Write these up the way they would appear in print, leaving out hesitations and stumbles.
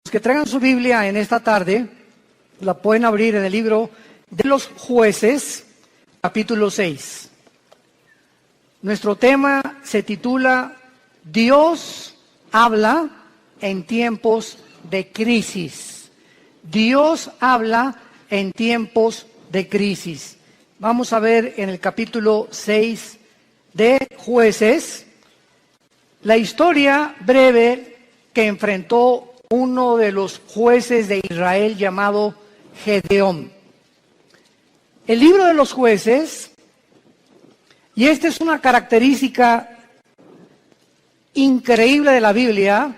Los que traigan su Biblia en esta tarde, la pueden abrir en el libro de los Jueces, capítulo 6. Nuestro tema se titula Dios habla en tiempos de crisis. Dios habla en tiempos de crisis. Vamos a ver en el capítulo 6 de Jueces la historia breve que enfrentó uno de los jueces de Israel llamado Gedeón. El libro de los Jueces, y esta es una característica increíble de la Biblia,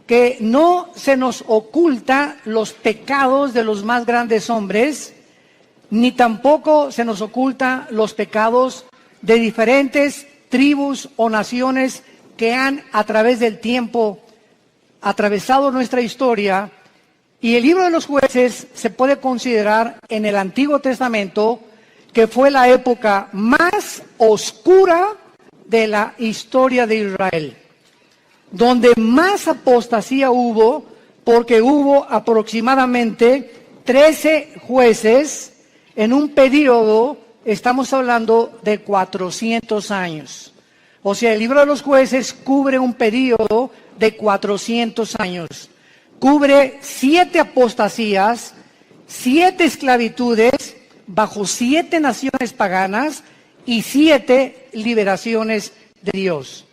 que no se nos oculta los pecados de los más grandes hombres, ni tampoco se nos oculta los pecados de diferentes tribus o naciones que han a través del tiempo atravesado nuestra historia. Y el libro de los Jueces se puede considerar en el Antiguo Testamento que fue la época más oscura de la historia de Israel, donde más apostasía hubo, porque hubo aproximadamente 13 jueces en un periodo, estamos hablando de 400 años. O sea, el libro de los Jueces cubre un periodo de 400 años. Cubre 7 apostasías, 7 esclavitudes bajo 7 naciones paganas y 7 liberaciones de Dios.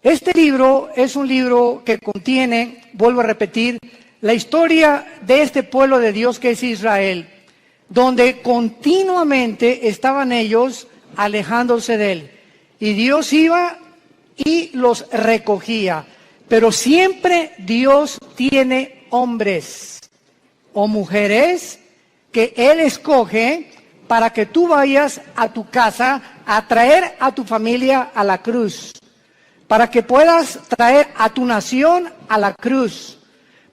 Este libro es un libro que contiene, vuelvo a repetir, la historia de este pueblo de Dios que es Israel, donde continuamente estaban ellos alejándose de Él. Y Dios iba y los recogía. Pero siempre Dios tiene hombres o mujeres que Él escoge para que tú vayas a tu casa a traer a tu familia a la cruz, para que puedas traer a tu nación a la cruz,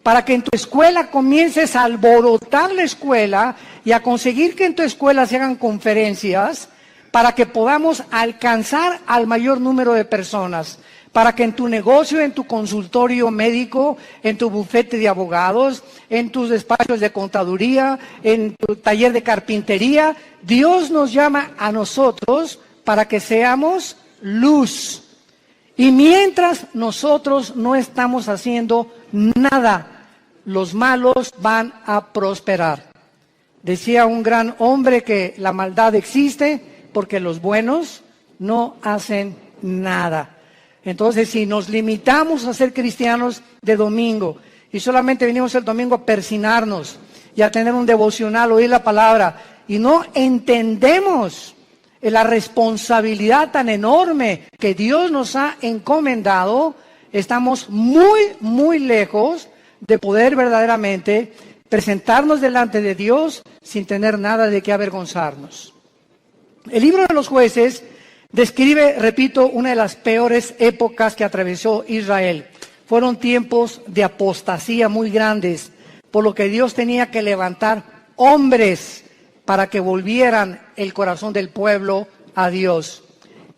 para que en tu escuela comiences a alborotar la escuela y a conseguir que en tu escuela se hagan conferencias, para que podamos alcanzar al mayor número de personas, para que en tu negocio, en tu consultorio médico, en tu bufete de abogados, en tus despachos de contaduría, en tu taller de carpintería, Dios nos llama a nosotros para que seamos luz. Y mientras nosotros no estamos haciendo nada, los malos van a prosperar. Decía un gran hombre que la maldad existe porque los buenos no hacen nada. Entonces, si nos limitamos a ser cristianos de domingo y solamente venimos el domingo a persinarnos y a tener un devocional, oír la palabra, y no entendemos la responsabilidad tan enorme que Dios nos ha encomendado, estamos muy, muy lejos de poder verdaderamente presentarnos delante de Dios sin tener nada de qué avergonzarnos. El libro de los Jueces describe, repito, una de las peores épocas que atravesó Israel. Fueron tiempos de apostasía muy grandes, por lo que Dios tenía que levantar hombres para que volvieran el corazón del pueblo a Dios.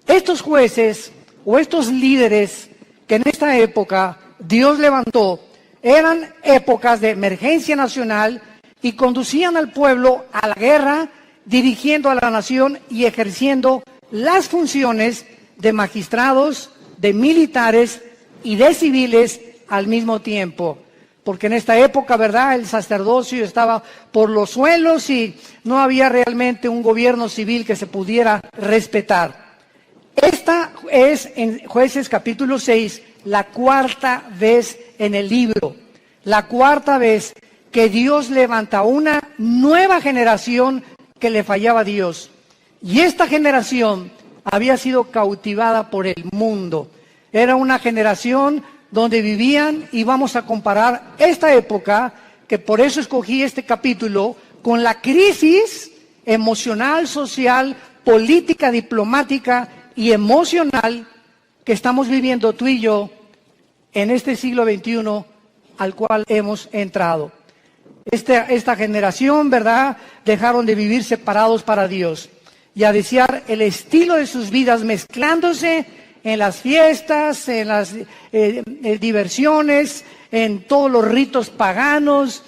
Estos jueces o estos líderes que en esta época Dios levantó, eran épocas de emergencia nacional y conducían al pueblo a la guerra, dirigiendo a la nación y ejerciendo las funciones de magistrados, de militares y de civiles al mismo tiempo. Porque en esta época, ¿verdad?, el sacerdocio estaba por los suelos y no había realmente un gobierno civil que se pudiera respetar. Esta es, en Jueces capítulo 6, la cuarta vez en el libro, la cuarta vez que Dios levanta una nueva generación que le fallaba a Dios. Y esta generación había sido cautivada por el mundo. Era una generación donde vivían, y vamos a comparar esta época, que por eso escogí este capítulo, con la crisis emocional, social, política, diplomática y emocional que estamos viviendo tú y yo en este siglo XXI al cual hemos entrado. Esta generación, ¿verdad?, dejaron de vivir separados para Dios y a desear el estilo de sus vidas mezclándose en las fiestas, en las diversiones, en todos los ritos paganos,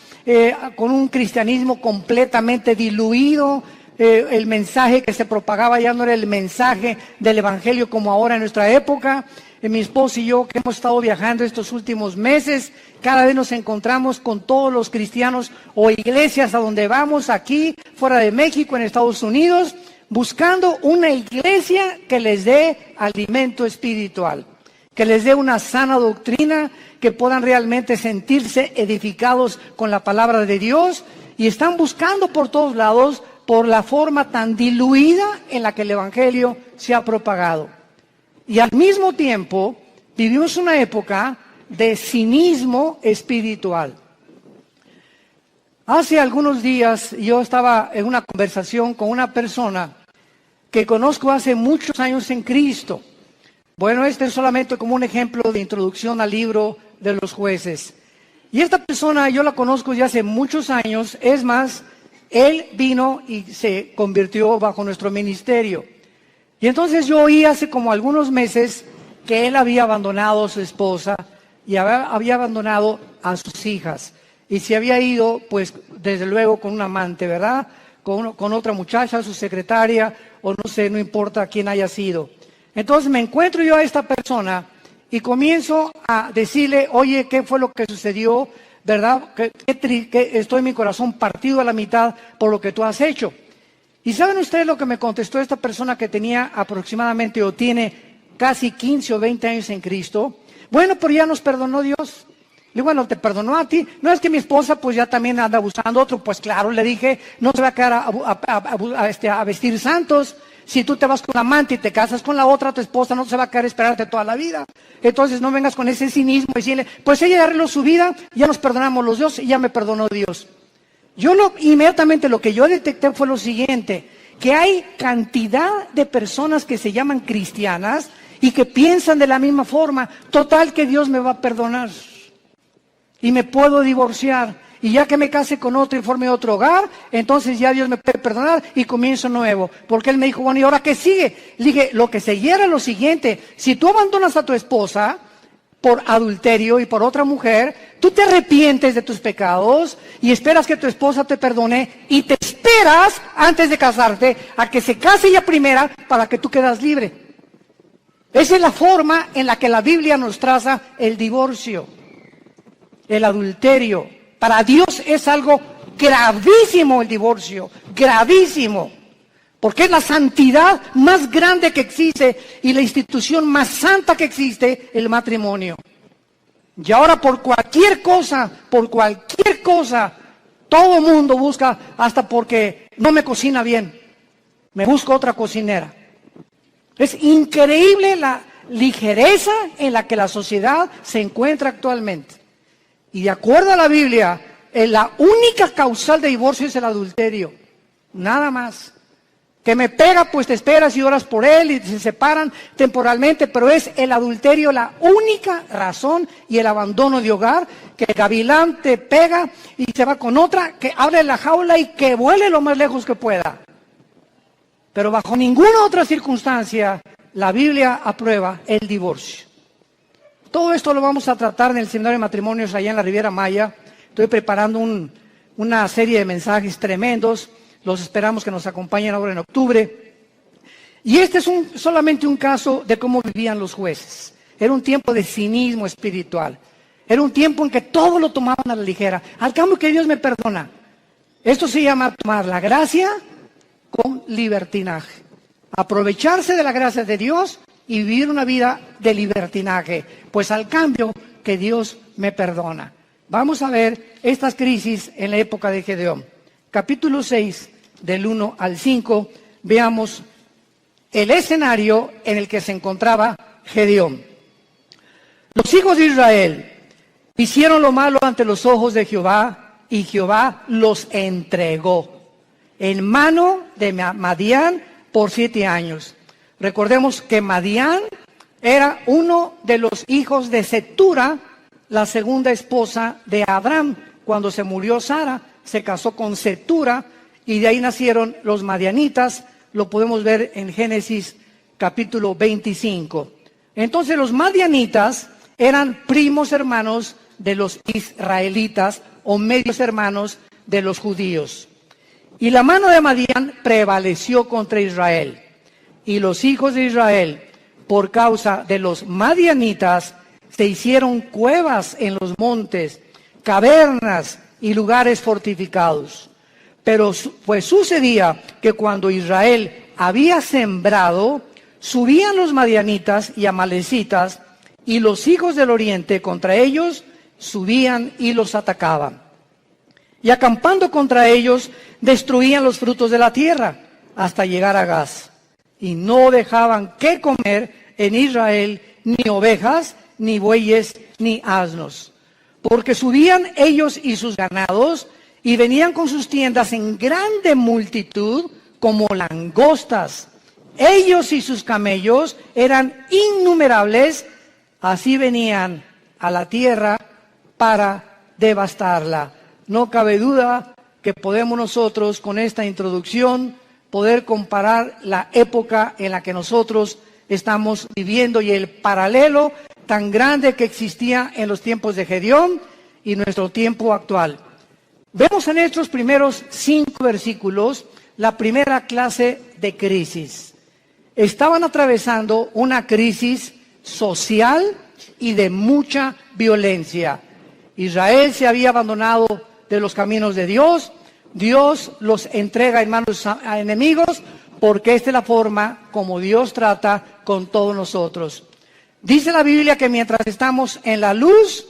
con un cristianismo completamente diluido. El mensaje que se propagaba ya no era el mensaje del evangelio como ahora en nuestra época. Mi esposo y yo, que hemos estado viajando estos últimos meses, cada vez nos encontramos con todos los cristianos o iglesias a donde vamos, aquí, fuera de México, en Estados Unidos, buscando una iglesia que les dé alimento espiritual, que les dé una sana doctrina, que puedan realmente sentirse edificados con la palabra de Dios, y están buscando por todos lados por la forma tan diluida en la que el evangelio se ha propagado. Y al mismo tiempo vivimos una época de cinismo espiritual. Hace algunos días yo estaba en una conversación con una persona que conozco hace muchos años en Cristo. Bueno, este es solamente como un ejemplo de introducción al libro de los jueces. Y esta persona yo la conozco ya hace muchos años. Es más, él vino y se convirtió bajo nuestro ministerio. Y entonces yo oí hace como algunos meses que él había abandonado a su esposa y había abandonado a sus hijas. Y se había ido, pues, desde luego con un amante, ¿verdad? Con otra muchacha, su secretaria, o no sé, no importa quién haya sido. Entonces me encuentro yo a esta persona y comienzo a decirle, oye, ¿qué fue lo que sucedió? ¿Verdad? Que estoy en mi corazón partido a la mitad por lo que tú has hecho. ¿Y saben ustedes lo que me contestó esta persona que tenía aproximadamente o tiene casi 15 o 20 años en Cristo? Bueno, pero ya nos perdonó Dios. Le digo, bueno, te perdonó a ti. No es que mi esposa pues ya también anda buscando otro. Pues claro, le dije, no se va a quedar a vestir santos. Si tú te vas con la amante y te casas con la otra, tu esposa no se va a quedar a esperarte toda la vida. Entonces no vengas con ese cinismo y decirle, pues ella arregló su vida, ya nos perdonamos los dos y ya me perdonó Dios. Inmediatamente lo que yo detecté fue lo siguiente, que hay cantidad de personas que se llaman cristianas y que piensan de la misma forma, total que Dios me va a perdonar y me puedo divorciar y ya que me case con otro y forme otro hogar, entonces ya Dios me puede perdonar y comienzo nuevo. Porque él me dijo, bueno, ¿y ahora qué sigue? Le dije, lo que seguía era lo siguiente, si tú abandonas a tu esposa por adulterio y por otra mujer, tú te arrepientes de tus pecados y esperas que tu esposa te perdone y te esperas antes de casarte a que se case ella primera para que tú quedas libre. Esa es la forma en la que la Biblia nos traza el divorcio, el adulterio. Para Dios es algo gravísimo el divorcio, gravísimo. Porque es la santidad más grande que existe y la institución más santa que existe, el matrimonio. Y ahora por cualquier cosa, todo el mundo busca, hasta porque no me cocina bien, me busco otra cocinera. Es increíble la ligereza en la que la sociedad se encuentra actualmente. Y de acuerdo a la Biblia, la única causal de divorcio es el adulterio, nada más. Que me pega, pues te esperas y oras por él y se separan temporalmente, pero es el adulterio la única razón y el abandono de hogar, que el gavilán te pega y se va con otra, que abre la jaula y que vuele lo más lejos que pueda. Pero bajo ninguna otra circunstancia la Biblia aprueba el divorcio. Todo esto lo vamos a tratar en el seminario de matrimonios allá en la Riviera Maya. Estoy preparando una serie de mensajes tremendos. Los esperamos que nos acompañen ahora en octubre. Y este es solamente un caso de cómo vivían los jueces. Era un tiempo de cinismo espiritual. Era un tiempo en que todo lo tomaban a la ligera. Al cambio que Dios me perdona. Esto se llama tomar la gracia con libertinaje. Aprovecharse de la gracia de Dios y vivir una vida de libertinaje. Pues al cambio que Dios me perdona. Vamos a ver estas crisis en la época de Gedeón. Capítulo 6, del 1 al 5, veamos el escenario en el que se encontraba Gedeón. Los hijos de Israel hicieron lo malo ante los ojos de Jehová, y Jehová los entregó en mano de Madián por 7 años. Recordemos que Madián era uno de los hijos de Cetura, la segunda esposa de Abraham. Cuando se murió Sara, se casó con Cetura y de ahí nacieron los madianitas. Lo podemos ver en Génesis capítulo 25. Entonces los madianitas eran primos hermanos de los israelitas o medios hermanos de los judíos. Y la mano de Madián prevaleció contra Israel. Y los hijos de Israel, por causa de los madianitas, se hicieron cuevas en los montes, cavernas y lugares fortificados. Pero pues sucedía que cuando Israel había sembrado, subían los madianitas y amalecitas, y los hijos del oriente contra ellos subían y los atacaban. Y acampando contra ellos, destruían los frutos de la tierra hasta llegar a Gaz. Y no dejaban que comer en Israel ni ovejas, ni bueyes, ni asnos. Porque subían ellos y sus ganados, y venían con sus tiendas en grande multitud, como langostas. Ellos y sus camellos eran innumerables, así venían a la tierra para devastarla. No cabe duda que podemos nosotros, con esta introducción, poder comparar la época en la que nosotros estamos viviendo y el paralelo tan grande que existía en los tiempos de Gedeón y nuestro tiempo actual. Vemos en estos primeros 5 versículos la primera clase de crisis. Estaban atravesando una crisis social y de mucha violencia. Israel se había abandonado de los caminos de Dios. Dios los entrega en manos a enemigos, porque esta es la forma como Dios trata con todos nosotros. Dice la Biblia que mientras estamos en la luz,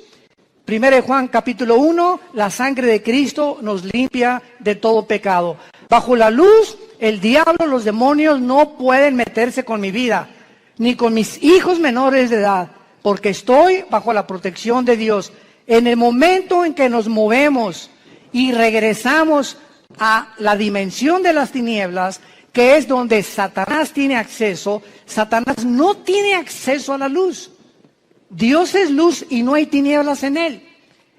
1 Juan capítulo 1, la sangre de Cristo nos limpia de todo pecado. Bajo la luz, el diablo, los demonios no pueden meterse con mi vida, ni con mis hijos menores de edad, porque estoy bajo la protección de Dios. En el momento en que nos movemos y regresamos a la dimensión de las tinieblas, que es donde Satanás tiene acceso, Satanás no tiene acceso a la luz. Dios es luz y no hay tinieblas en él.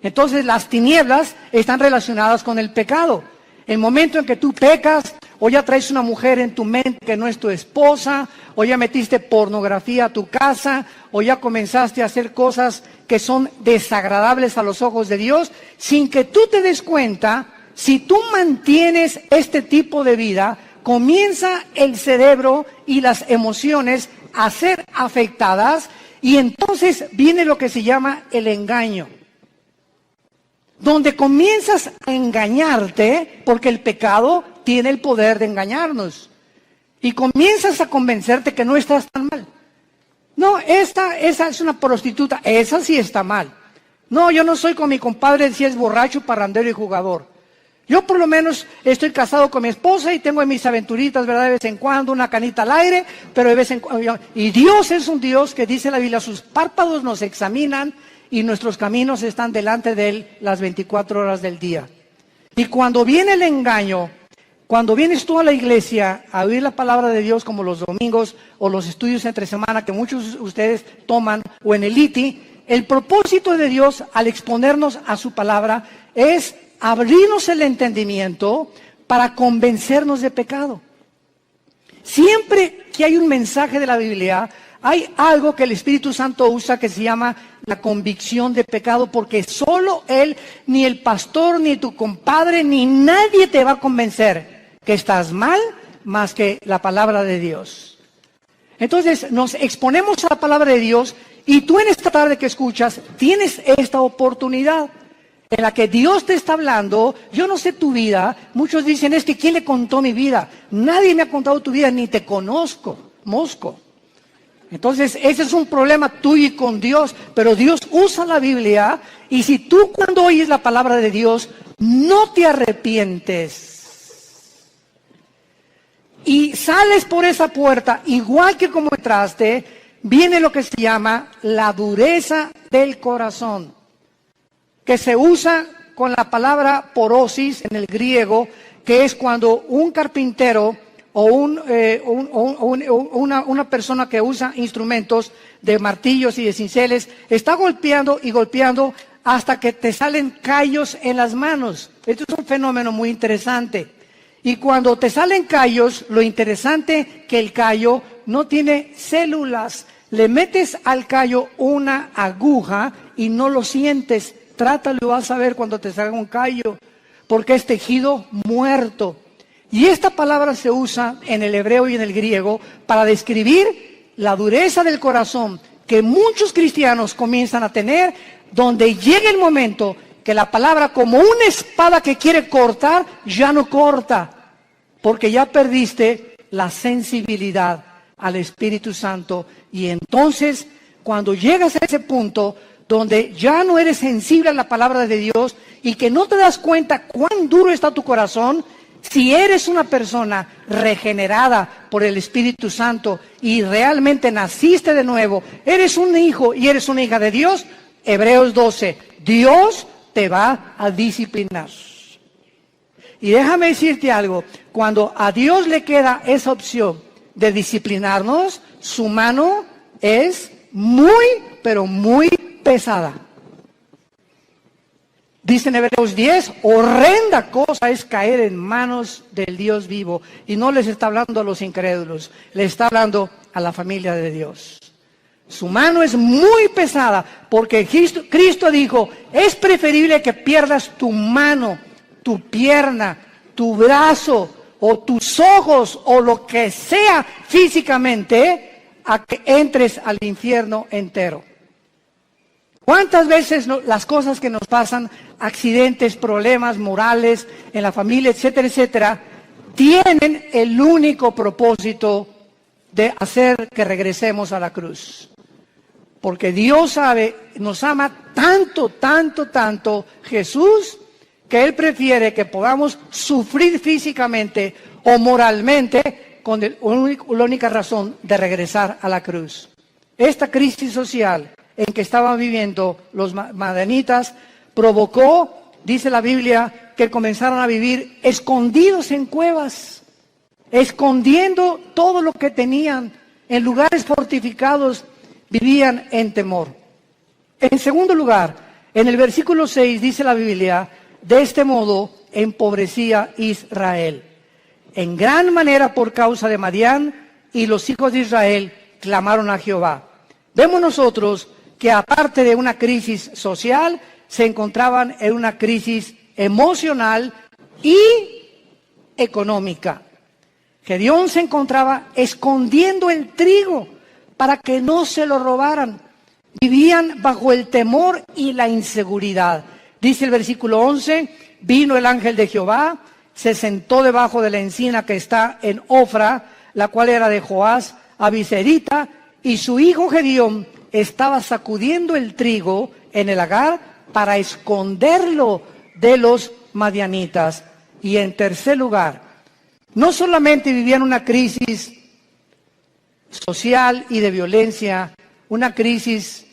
Entonces las tinieblas están relacionadas con el pecado. El momento en que tú pecas, o ya traes una mujer en tu mente que no es tu esposa, o ya metiste pornografía a tu casa, o ya comenzaste a hacer cosas que son desagradables a los ojos de Dios, sin que tú te des cuenta, si tú mantienes este tipo de vida, comienza el cerebro y las emociones a ser afectadas, y entonces viene lo que se llama el engaño, donde comienzas a engañarte, porque el pecado tiene el poder de engañarnos, y comienzas a convencerte que no estás tan mal. No, esa es una prostituta, esa sí está mal. No, yo no soy con mi compadre si es borracho, parrandero y jugador. Yo por lo menos estoy casado con mi esposa y tengo mis aventuritas, ¿verdad? De vez en cuando, una canita al aire, pero de vez en cuando. Y Dios es un Dios que dice la Biblia, sus párpados nos examinan y nuestros caminos están delante de Él las 24 horas del día. Y cuando viene el engaño, cuando vienes tú a la iglesia a oír la palabra de Dios como los domingos o los estudios entre semana que muchos de ustedes toman o en el ITI, el propósito de Dios al exponernos a su palabra es abrirnos el entendimiento para convencernos de pecado. Siempre que hay un mensaje de la Biblia, hay algo que el Espíritu Santo usa que se llama la convicción de pecado, porque solo Él, ni el pastor, ni tu compadre, ni nadie te va a convencer que estás mal más que la palabra de Dios. Entonces nos exponemos a la palabra de Dios y tú en esta tarde que escuchas tienes esta oportunidad en la que Dios te está hablando. Yo no sé tu vida. Muchos dicen, es que ¿quién le contó mi vida? Nadie me ha contado tu vida, ni te conozco, mosco. Entonces ese es un problema tuyo y con Dios, pero Dios usa la Biblia, y si tú cuando oyes la palabra de Dios no te arrepientes y sales por esa puerta igual que como entraste, viene lo que se llama la dureza del corazón, que se usa con la palabra porosis en el griego, que es cuando un carpintero o una persona que usa instrumentos de martillos y de cinceles está golpeando y golpeando hasta que te salen callos en las manos. Esto es un fenómeno muy interesante. Y cuando te salen callos, lo interesante que el callo no tiene células. Le metes al callo una aguja y no lo sientes. Trátalo y vas a ver cuando te salga un callo, porque es tejido muerto. Y esta palabra se usa en el hebreo y en el griego para describir la dureza del corazón que muchos cristianos comienzan a tener, donde llega el momento que la palabra, como una espada que quiere cortar, ya no corta, porque ya perdiste la sensibilidad al Espíritu Santo. Y entonces, cuando llegas a ese punto donde ya no eres sensible a la palabra de Dios y que no te das cuenta cuán duro está tu corazón, si eres una persona regenerada por el Espíritu Santo y realmente naciste de nuevo, eres un hijo y eres una hija de Dios, Hebreos 12, Dios te va a disciplinar. Y déjame decirte algo, cuando a Dios le queda esa opción de disciplinarnos, su mano es muy, pero muy pesada. Dice en Hebreos 10, horrenda cosa es caer en manos del Dios vivo. Y no les está hablando a los incrédulos, le está hablando a la familia de Dios. Su mano es muy pesada, porque Cristo dijo, es preferible que pierdas tu mano, tu pierna, tu brazo, o tus ojos, o lo que sea físicamente, a que entres al infierno entero. ¿Cuántas veces las cosas que nos pasan, accidentes, problemas morales en la familia, etcétera, etcétera, tienen el único propósito de hacer que regresemos a la cruz? Porque Dios sabe, nos ama tanto, tanto, tanto Jesús, que Él prefiere que podamos sufrir físicamente o moralmente con la única razón de regresar a la cruz. Esta crisis social en que estaban viviendo los madianitas provocó, dice la Biblia, que comenzaron a vivir escondidos en cuevas, escondiendo todo lo que tenían, en lugares fortificados, vivían en temor. En segundo lugar, en el versículo 6 dice la Biblia, de este modo empobrecía Israel en gran manera por causa de Madián, y los hijos de Israel clamaron a Jehová. Vemos nosotros que aparte de una crisis social, se encontraban en una crisis emocional y económica. Gedeón se encontraba escondiendo el trigo para que no se lo robaran. Vivían bajo el temor y la inseguridad. Dice el versículo 11, vino el ángel de Jehová, se sentó debajo de la encina que está en Ofra, la cual era de Joás, abiserita, y su hijo Gedeón estaba sacudiendo el trigo en el lagar para esconderlo de los madianitas. Y en tercer lugar, no solamente vivían una crisis social y de violencia, una crisis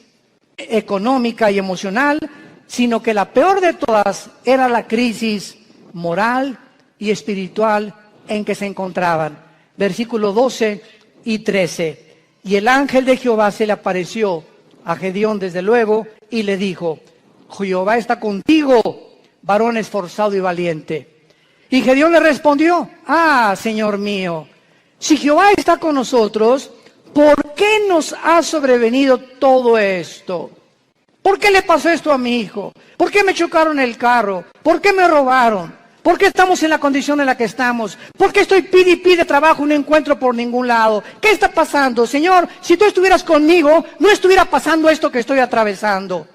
económica y emocional, sino que la peor de todas era la crisis moral y espiritual en que se encontraban. Versículos 12 y 13. Y el ángel de Jehová se le apareció a Gedeón desde luego y le dijo, Jehová está contigo, varón esforzado y valiente. Y Gedeón le respondió, Señor mío, si Jehová está con nosotros, ¿por qué nos ha sobrevenido todo esto? ¿Por qué le pasó esto a mi hijo? ¿Por qué me chocaron el carro? ¿Por qué me robaron? ¿Por qué estamos en la condición en la que estamos? ¿Por qué estoy pide y pide trabajo y no encuentro por ningún lado? ¿Qué está pasando? Señor, si tú estuvieras conmigo, no estuviera pasando esto que estoy atravesando.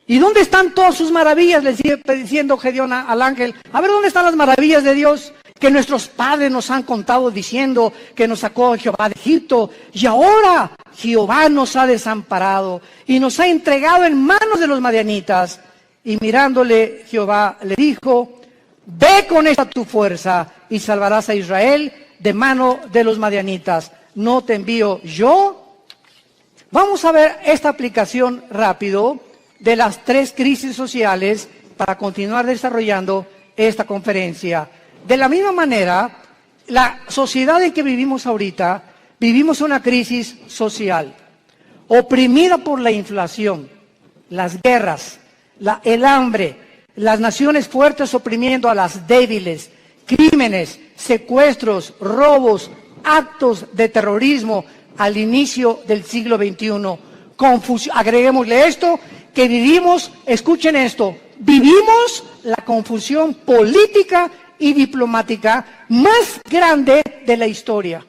¿Y dónde están todas sus maravillas? Le sigue diciendo Gedeón al ángel. A ver, ¿dónde están las maravillas de Dios? Que nuestros padres nos han contado diciendo que nos sacó Jehová de Egipto. Y ahora Jehová nos ha desamparado y nos ha entregado en manos de los madianitas. Y mirándole Jehová le dijo, ve con esta tu fuerza y salvarás a Israel de mano de los madianitas. ¿No te envío yo? Vamos a ver esta aplicación rápido de las tres crisis sociales para continuar desarrollando esta conferencia. De la misma manera, la sociedad en que vivimos ahorita, vivimos una crisis social, oprimida por la inflación, las guerras, el hambre, las naciones fuertes oprimiendo a las débiles, crímenes, secuestros, robos, actos de terrorismo al inicio del siglo XXI. Agreguémosle esto, que vivimos, escuchen esto, vivimos la confusión política y diplomática más grande de la historia.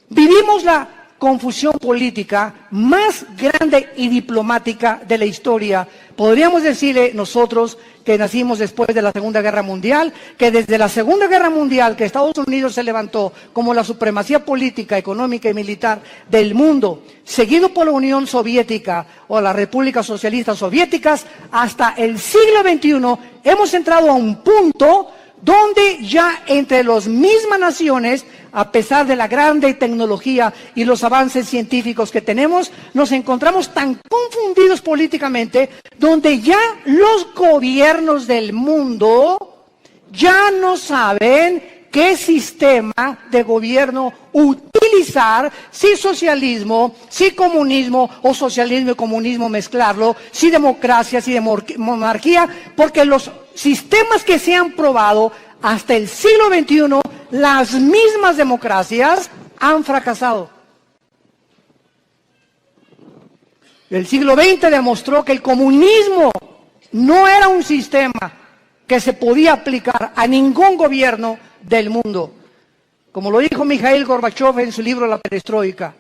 Vivimos la confusión política más grande y diplomática de la historia. Podríamos decirle nosotros que nacimos después de la Segunda Guerra Mundial, que desde la Segunda Guerra Mundial, que Estados Unidos se levantó como la supremacía política, económica y militar del mundo, seguido por la Unión Soviética o las repúblicas socialistas soviéticas, hasta el siglo XXI hemos entrado a un punto donde ya entre las mismas naciones, a pesar de la grande tecnología y los avances científicos que tenemos, nos encontramos tan confundidos políticamente, donde ya los gobiernos del mundo ya no saben qué sistema de gobierno utilizar, si socialismo, si comunismo o socialismo y comunismo mezclarlo, si democracia, si monarquía, porque los sistemas que se han probado hasta el siglo XXI, las mismas democracias han fracasado. El siglo XX demostró que el comunismo no era un sistema que se podía aplicar a ningún gobierno del mundo, como lo dijo Mikhail Gorbachev en su libro La Perestroika.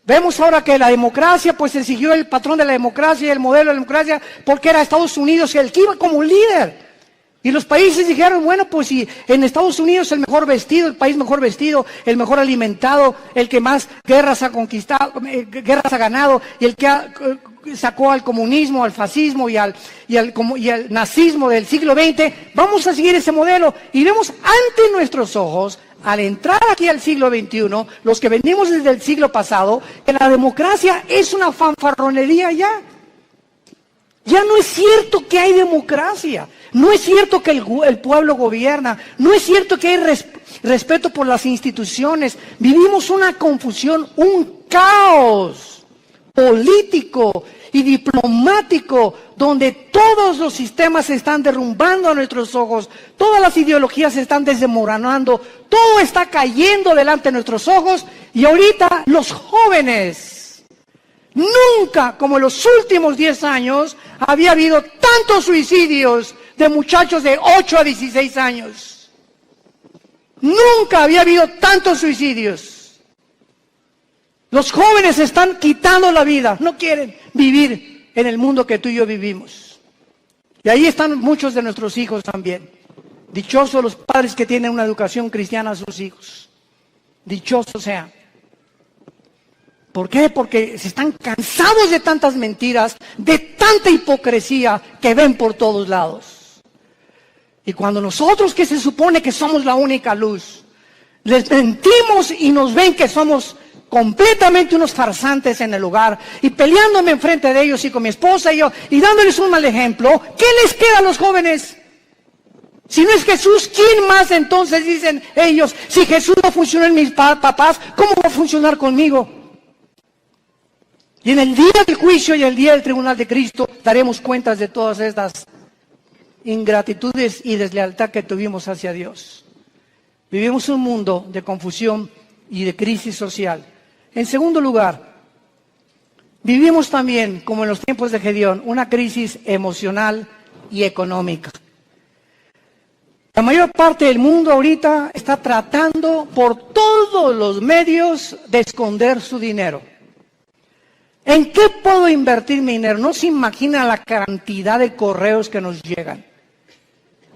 Vemos ahora que la democracia, pues se siguió el patrón de la democracia y el modelo de la democracia, porque era Estados Unidos el que iba como líder. Y los países dijeron, bueno, pues si en Estados Unidos el mejor vestido, el país mejor vestido, el mejor alimentado, el que más guerras ha conquistado, guerras ha ganado, y el que sacó al comunismo, al fascismo y al nazismo del siglo XX, vamos a seguir ese modelo. Y vemos ante nuestros ojos, al entrar aquí al siglo XXI, los que venimos desde el siglo pasado, que la democracia es una fanfarronería ya. Ya no es cierto que hay democracia, no es cierto que el pueblo gobierna, no es cierto que hay respeto por las instituciones. Vivimos una confusión, un caos político y diplomático, donde todos los sistemas se están derrumbando a nuestros ojos, todas las ideologías se están desmoronando, todo está cayendo delante de nuestros ojos, y ahorita los jóvenes, nunca, como en los últimos 10 años, había habido tantos suicidios de muchachos de 8 a 16 años. Nunca había habido tantos suicidios. Los jóvenes están quitando la vida, no quieren vivir en el mundo que tú y yo vivimos. Y ahí están muchos de nuestros hijos también. Dichosos los padres que tienen una educación cristiana a sus hijos. Dichosos sean. ¿Por qué? Porque se están cansados de tantas mentiras, de tanta hipocresía que ven por todos lados. Y cuando nosotros, que se supone que somos la única luz, les mentimos y nos ven que somos completamente unos farsantes en el hogar, y peleándome enfrente de ellos y con mi esposa y yo, y dándoles un mal ejemplo, ¿qué les queda a los jóvenes? Si no es Jesús, ¿quién más entonces dicen ellos? Si Jesús no funcionó en mis papás, ¿cómo va a funcionar conmigo? Y en el día del juicio y el día del tribunal de Cristo daremos cuentas de todas estas ingratitudes y deslealtad que tuvimos hacia Dios. Vivimos un mundo de confusión y de crisis social. En segundo lugar, vivimos también, como en los tiempos de Gedeón, una crisis emocional y económica. La mayor parte del mundo ahorita está tratando por todos los medios de esconder su dinero. ¿En qué puedo invertir mi dinero? No se imagina la cantidad de correos que nos llegan.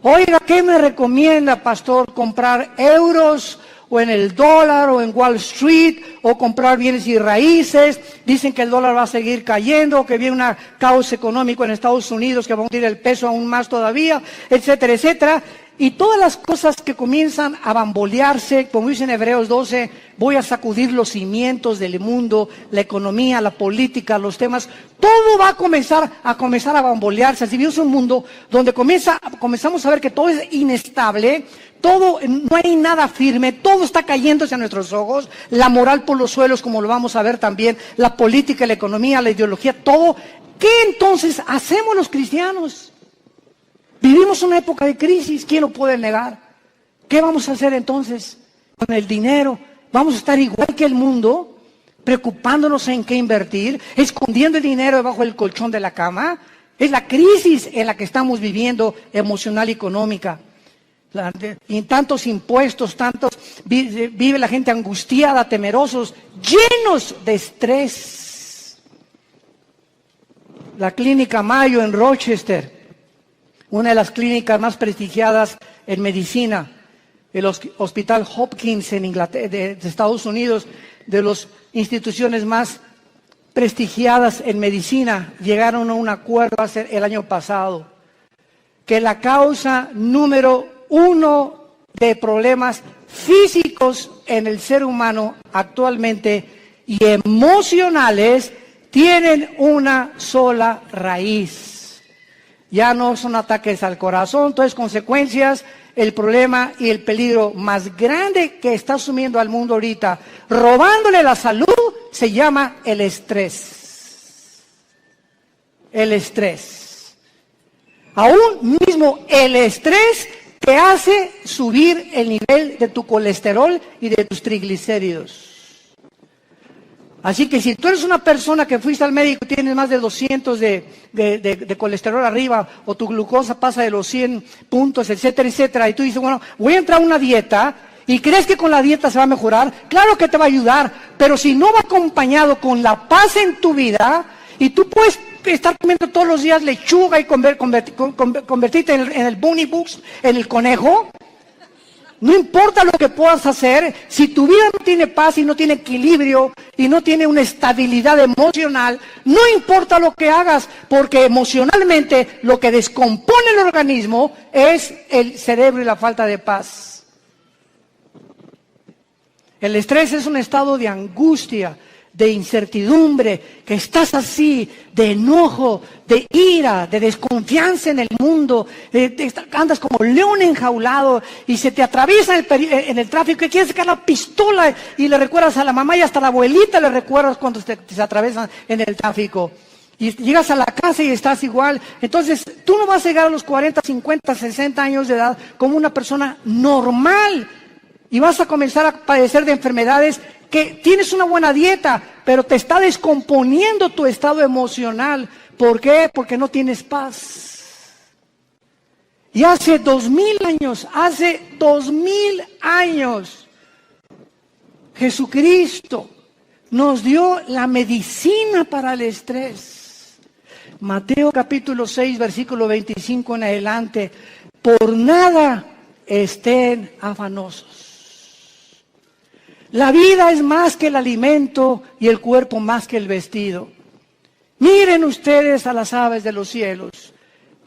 Oiga, ¿qué me recomienda, pastor? ¿Comprar euros o en el dólar o en Wall Street o comprar bienes y raíces? Dicen que el dólar va a seguir cayendo, que viene un caos económico en Estados Unidos que va a hundir el peso aún más todavía, etcétera, etcétera. Y todas las cosas que comienzan a bambolearse, como dice en Hebreos 12, voy a sacudir los cimientos del mundo, la economía, la política, los temas, todo va a comenzar a bambolearse. Así vivimos un mundo donde comenzamos a ver que todo es inestable, todo, no hay nada firme, todo está cayéndose a nuestros ojos, la moral por los suelos, como lo vamos a ver también, la política, la economía, la ideología, todo. ¿Qué entonces hacemos los cristianos? Vivimos una época de crisis, ¿quién lo puede negar? ¿Qué vamos a hacer entonces con el dinero? ¿Vamos a estar igual que el mundo, preocupándonos en qué invertir, escondiendo el dinero debajo del colchón de la cama? Es la crisis en la que estamos viviendo, emocional y económica. Y tantos impuestos, vive la gente angustiada, temerosos, llenos de estrés. La clínica Mayo en Rochester, una de las clínicas más prestigiadas en medicina, el Hospital Hopkins en Inglaterra, de Estados Unidos, de las instituciones más prestigiadas en medicina, llegaron a un acuerdo el año pasado, que la causa número 1 de problemas físicos en el ser humano actualmente y emocionales tienen una sola raíz. Ya no son ataques al corazón, entonces consecuencias. El problema y el peligro más grande que está asumiendo al mundo ahorita, robándole la salud, se llama el estrés. El estrés. Aún mismo el estrés te hace subir el nivel de tu colesterol y de tus triglicéridos. Así que si tú eres una persona que fuiste al médico y tienes más de 200 de colesterol arriba, o tu glucosa pasa de los 100 puntos, etcétera, etcétera, y tú dices, bueno, voy a entrar a una dieta, y crees que con la dieta se va a mejorar, claro que te va a ayudar, pero si no va acompañado con la paz en tu vida, y tú puedes estar comiendo todos los días lechuga y convertirte en el bunny bugs, en el conejo. No importa lo que puedas hacer, si tu vida no tiene paz y no tiene equilibrio y no tiene una estabilidad emocional, no importa lo que hagas, porque emocionalmente lo que descompone el organismo es el cerebro y la falta de paz. El estrés es un estado de angustia, de incertidumbre, que estás así, de enojo, de ira, de desconfianza en el mundo, andas como león enjaulado y se te atraviesa en el tráfico y quieres sacar la pistola y le recuerdas a la mamá y hasta a la abuelita le recuerdas cuando se atraviesan en el tráfico. Y llegas a la casa y estás igual. Entonces, tú no vas a llegar a los 40, 50, 60 años de edad como una persona normal y vas a comenzar a padecer de enfermedades que tienes una buena dieta, pero te está descomponiendo tu estado emocional. ¿Por qué? Porque no tienes paz. Y hace 2000 años, Jesucristo nos dio la medicina para el estrés. Mateo capítulo 6, versículo 25 en adelante. Por nada estén afanosos. La vida es más que el alimento y el cuerpo más que el vestido. Miren ustedes a las aves de los cielos.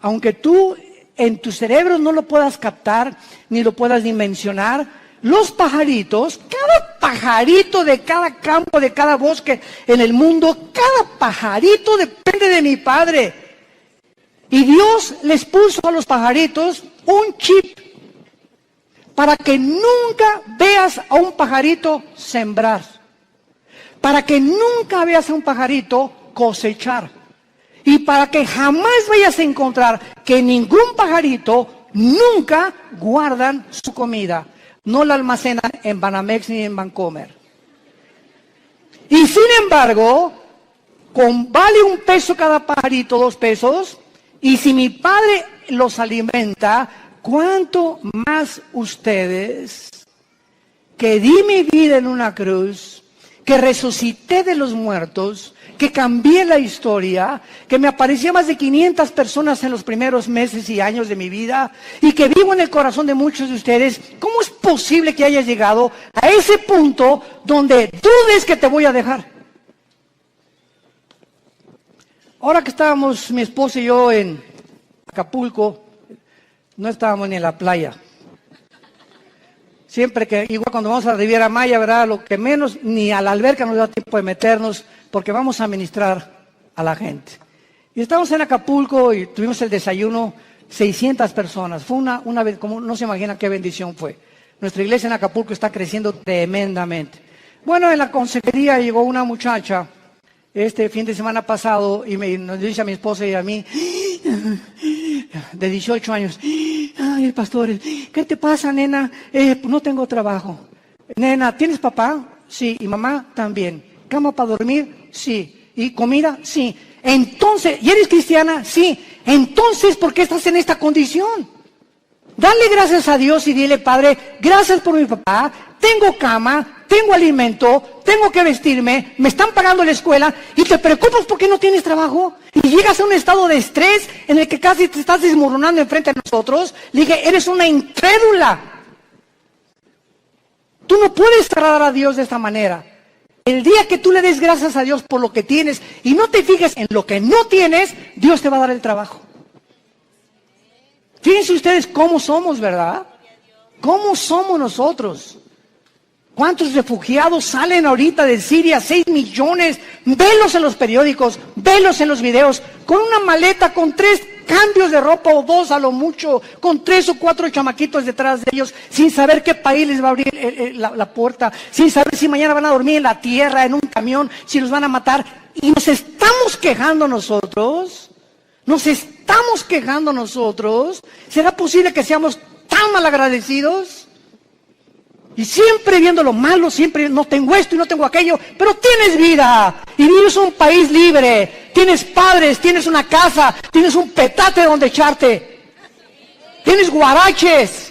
Aunque tú en tu cerebro no lo puedas captar, ni lo puedas dimensionar, los pajaritos, cada pajarito de cada campo, de cada bosque en el mundo, cada pajarito depende de mi Padre. Y Dios les puso a los pajaritos un chip para que nunca veas a un pajarito sembrar, para que nunca veas a un pajarito cosechar, y para que jamás vayas a encontrar que ningún pajarito nunca guardan su comida, no la almacenan en Banamex ni en Bancomer. Y sin embargo, vale $1 cada pajarito, 2 pesos, y si mi Padre los alimenta, ¿cuánto más ustedes, que di mi vida en una cruz, que resucité de los muertos, que cambié la historia, que me aparecía a más de 500 personas en los primeros meses y años de mi vida, y que vivo en el corazón de muchos de ustedes? ¿Cómo es posible que hayas llegado a ese punto donde dudes que te voy a dejar? Ahora que estábamos mi esposa y yo en Acapulco, no estábamos ni en la playa. Siempre que, igual cuando vamos a la Riviera Maya, ¿verdad? Lo que menos, ni a la alberca nos da tiempo de meternos, porque vamos a ministrar a la gente. Y estábamos en Acapulco y tuvimos el desayuno, 600 personas. Fue una vez, como no se imagina qué bendición fue. Nuestra iglesia en Acapulco está creciendo tremendamente. Bueno, en la consejería llegó una muchacha este fin de semana pasado y nos dice a mi esposa y a mí, de 18 años, ay, Ay, pastores, ¿qué te pasa, nena? Pues no tengo trabajo. Nena, ¿tienes papá? Sí. ¿Y mamá? También. ¿Cama para dormir? Sí. ¿Y comida? Sí. Entonces, ¿y eres cristiana? Sí. Entonces, ¿por qué estás en esta condición? Dale gracias a Dios y dile, Padre, gracias por mi papá, tengo cama, tengo alimento, tengo que vestirme, me están pagando la escuela y te preocupas porque no tienes trabajo y llegas a un estado de estrés en el que casi te estás desmoronando enfrente de nosotros. Le dije, eres una incrédula. Tú no puedes agradar a Dios de esta manera. El día que tú le des gracias a Dios por lo que tienes y no te fijes en lo que no tienes, Dios te va a dar el trabajo. Fíjense ustedes cómo somos, ¿verdad? ¿Cómo somos nosotros? ¿Cuántos refugiados salen ahorita de Siria? 6 millones. Velos en los periódicos, velos en los videos, con una maleta, con 3 cambios de ropa o 2 a lo mucho, con 3 o 4 chamaquitos detrás de ellos, sin saber qué país les va a abrir la puerta, sin saber si mañana van a dormir en la tierra, en un camión, si los van a matar. Y nos estamos quejando nosotros. Nos estamos quejando nosotros. ¿Será posible que seamos tan malagradecidos? Y siempre viendo lo malo, siempre no tengo esto y no tengo aquello, pero tienes vida y vives en un país libre, tienes padres, tienes una casa, tienes un petate donde echarte, tienes guaraches.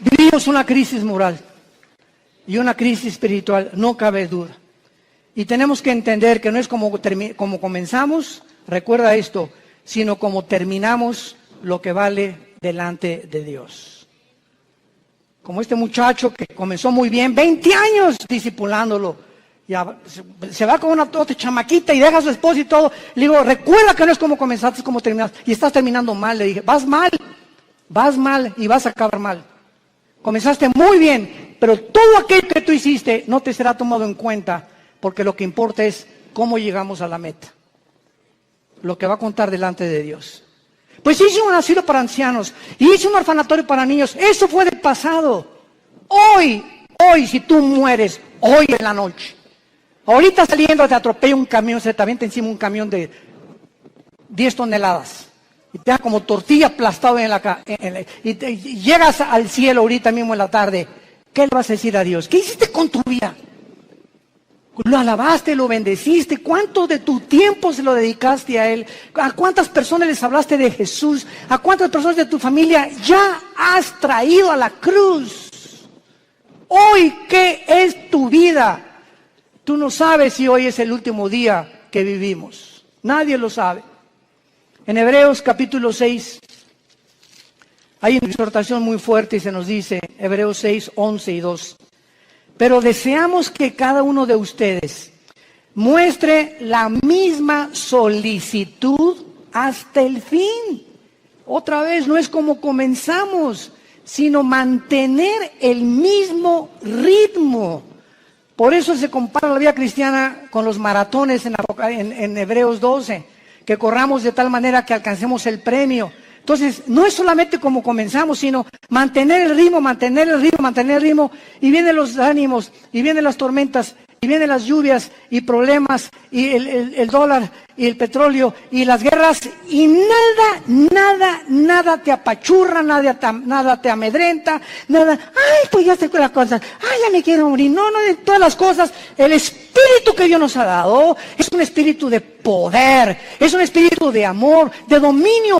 Vivimos una crisis moral y una crisis espiritual, no cabe duda. Y tenemos que entender que no es como comenzamos, recuerda esto, sino como terminamos lo que vale delante de Dios. Como este muchacho que comenzó muy bien, 20 años discipulándolo, ya se va con una otra chamaquita y deja a su esposa y todo. Le digo, recuerda que no es como comenzaste, es como terminaste. Y estás terminando mal, le dije, vas mal y vas a acabar mal. Comenzaste muy bien, pero todo aquello que tú hiciste no te será tomado en cuenta, porque lo que importa es cómo llegamos a la meta. Lo que va a contar delante de Dios. Pues hice un asilo para ancianos y hice un orfanatorio para niños. Eso fue del pasado. Hoy, si tú mueres, hoy en la noche, ahorita saliendo te atropella un camión, se te avienta encima un camión de 10 toneladas. Y te da como tortilla aplastado y llegas al cielo ahorita mismo en la tarde. ¿Qué le vas a decir a Dios? ¿Qué hiciste con tu vida? Lo alabaste, lo bendeciste. ¿Cuánto de tu tiempo se lo dedicaste a Él? ¿A cuántas personas les hablaste de Jesús? ¿A cuántas personas de tu familia ya has traído a la cruz? Hoy, ¿qué es tu vida? Tú no sabes si hoy es el último día que vivimos. Nadie lo sabe. En Hebreos capítulo 6 hay una exhortación muy fuerte y se nos dice, Hebreos 6, 11 y 2. Pero deseamos que cada uno de ustedes muestre la misma solicitud hasta el fin. Otra vez, no es como comenzamos, sino mantener el mismo ritmo. Por eso se compara la vida cristiana con los maratones en Hebreos 12. Que corramos de tal manera que alcancemos el premio. Entonces, no es solamente como comenzamos, sino mantener el ritmo, y vienen los ánimos, y vienen las tormentas, y vienen las lluvias, y problemas, y el dólar, y el petróleo, y las guerras, y nada te apachurra, nada te amedrenta, pues ya sé las cosas, ya me quiero morir. No, de todas las cosas, el espíritu que Dios nos ha dado es un espíritu de poder, es un espíritu de amor, de dominio.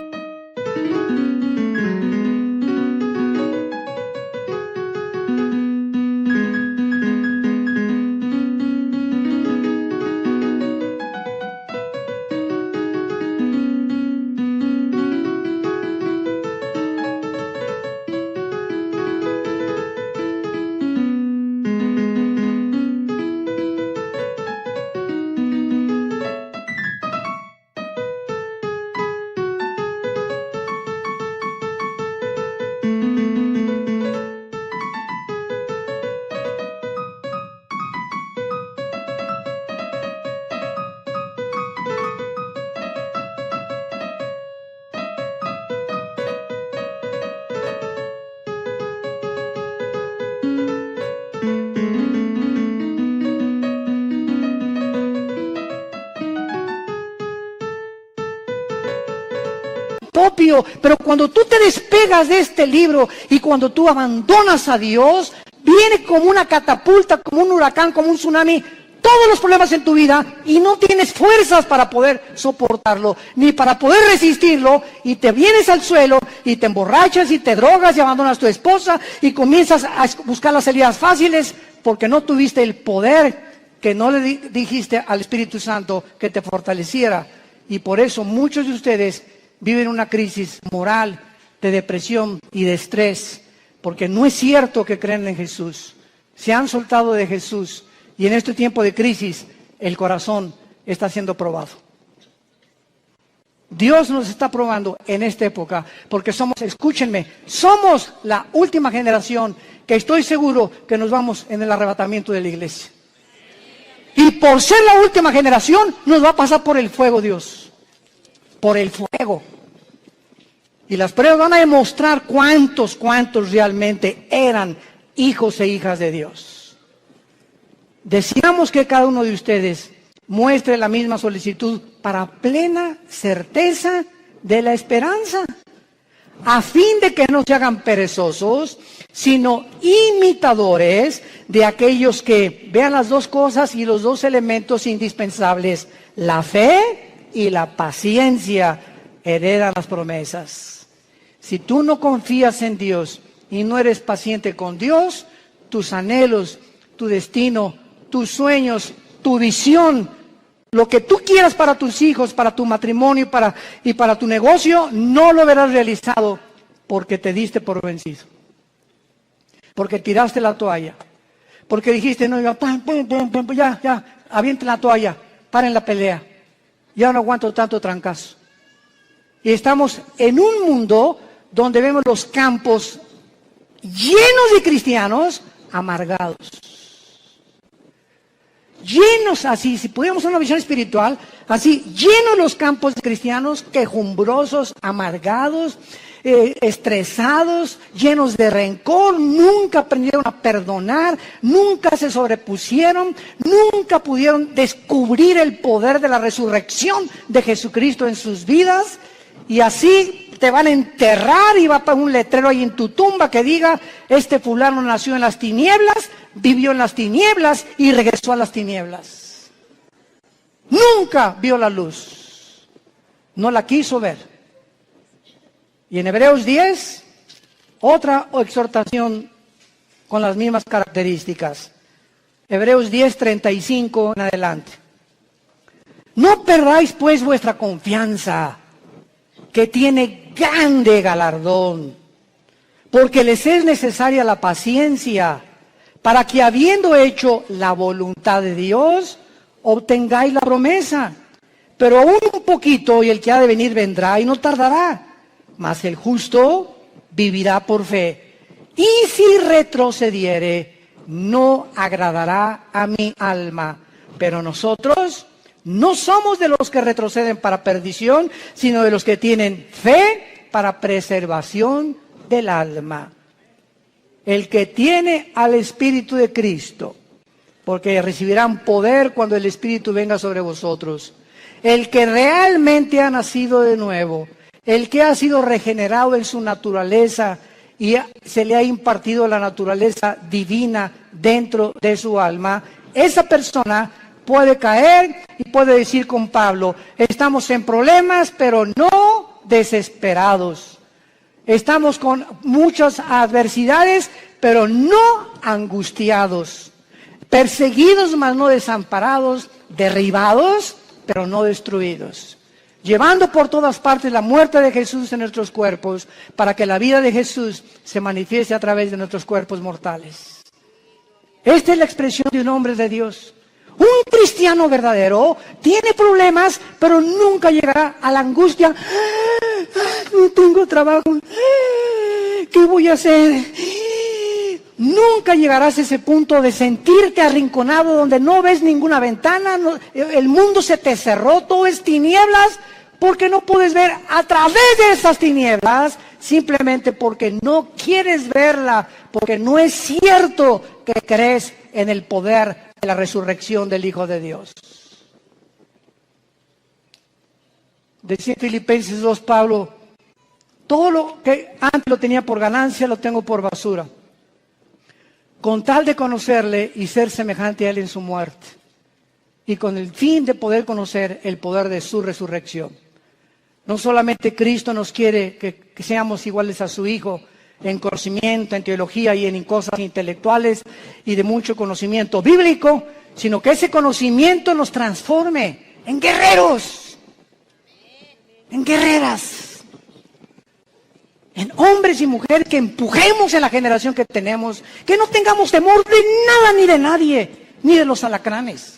vacío. Pero cuando tú te despegas de este libro y cuando tú abandonas a Dios, viene como una catapulta, como un huracán, como un tsunami, todos los problemas en tu vida y no tienes fuerzas para poder soportarlo, ni para poder resistirlo, y te vienes al suelo y te emborrachas y te drogas y abandonas a tu esposa y comienzas a buscar las salidas fáciles porque no tuviste el poder que no le dijiste al Espíritu Santo que te fortaleciera. Y por eso muchos de ustedes viven una crisis moral, de depresión y de estrés, porque no es cierto que creen en Jesús. Se han soltado de Jesús. Y en este tiempo de crisis, el corazón está siendo probado. Dios nos está probando en esta época, porque escúchenme, somos la última generación que estoy seguro que nos vamos en el arrebatamiento de la iglesia. Y por ser la última generación, nos va a pasar por el fuego Dios. Por el fuego. Y las pruebas van a demostrar cuántos realmente eran hijos e hijas de Dios. Deseamos que cada uno de ustedes muestre la misma solicitud para plena certeza de la esperanza, a fin de que no se hagan perezosos, sino imitadores de aquellos que vean las dos cosas y los dos elementos indispensables, la fe y la paciencia, heredan las promesas. Si tú no confías en Dios y no eres paciente con Dios, tus anhelos, tu destino, tus sueños, tu visión, lo que tú quieras para tus hijos, para tu matrimonio y para tu negocio, no lo verás realizado porque te diste por vencido. Porque tiraste la toalla. Porque dijiste, no, ya, avienten la toalla, paren la pelea. Ya no aguanto tanto trancazo. Y estamos en un mundo donde vemos los campos llenos de cristianos amargados. Llenos así, si pudiéramos una visión espiritual, así, llenos los campos de cristianos quejumbrosos, amargados, estresados, llenos de rencor, nunca aprendieron a perdonar, nunca se sobrepusieron, nunca pudieron descubrir el poder de la resurrección de Jesucristo en sus vidas, y así te van a enterrar y va a poner un letrero ahí en tu tumba que diga, este fulano nació en las tinieblas, vivió en las tinieblas y regresó a las tinieblas. Nunca vio la luz. No la quiso ver. Y en Hebreos 10, otra exhortación con las mismas características. Hebreos 10, 35 en adelante. No perdáis pues vuestra confianza, que tiene grande galardón, porque les es necesaria la paciencia, para que habiendo hecho la voluntad de Dios, obtengáis la promesa. Pero aún un poquito, y el que ha de venir vendrá y no tardará, mas el justo vivirá por fe. Y si retrocediere, no agradará a mi alma. Pero nosotros no somos de los que retroceden para perdición, sino de los que tienen fe para preservación del alma. El que tiene al Espíritu de Cristo, porque recibirán poder cuando el Espíritu venga sobre vosotros. El que realmente ha nacido de nuevo, el que ha sido regenerado en su naturaleza y se le ha impartido la naturaleza divina dentro de su alma, esa persona puede caer y puede decir con Pablo, estamos en problemas, pero no desesperados. Estamos con muchas adversidades, pero no angustiados. Perseguidos, mas no desamparados. Derribados, pero no destruidos. Llevando por todas partes la muerte de Jesús en nuestros cuerpos, para que la vida de Jesús se manifieste a través de nuestros cuerpos mortales. Esta es la expresión de un hombre de Dios. Un cristiano verdadero tiene problemas, pero nunca llegará a la angustia. No tengo trabajo. ¿Qué voy a hacer? Nunca llegarás a ese punto de sentirte arrinconado donde no ves ninguna ventana, el mundo se te cerró, todo es tinieblas, porque no puedes ver a través de esas tinieblas, simplemente porque no quieres verla, porque no es cierto que crees en el poder de la resurrección del Hijo de Dios. Decía Filipenses 2, Pablo, Todo lo que antes lo tenía por ganancia, lo tengo por basura, con tal de conocerle y ser semejante a él en su muerte, y con el fin de poder conocer el poder de su resurrección. No solamente Cristo nos quiere que seamos iguales a su Hijo en conocimiento, en teología y en cosas intelectuales y de mucho conocimiento bíblico, sino que ese conocimiento nos transforme en guerreros, en guerreras, en hombres y mujeres que empujemos en la generación que tenemos, que no tengamos temor de nada ni de nadie, ni de los alacranes.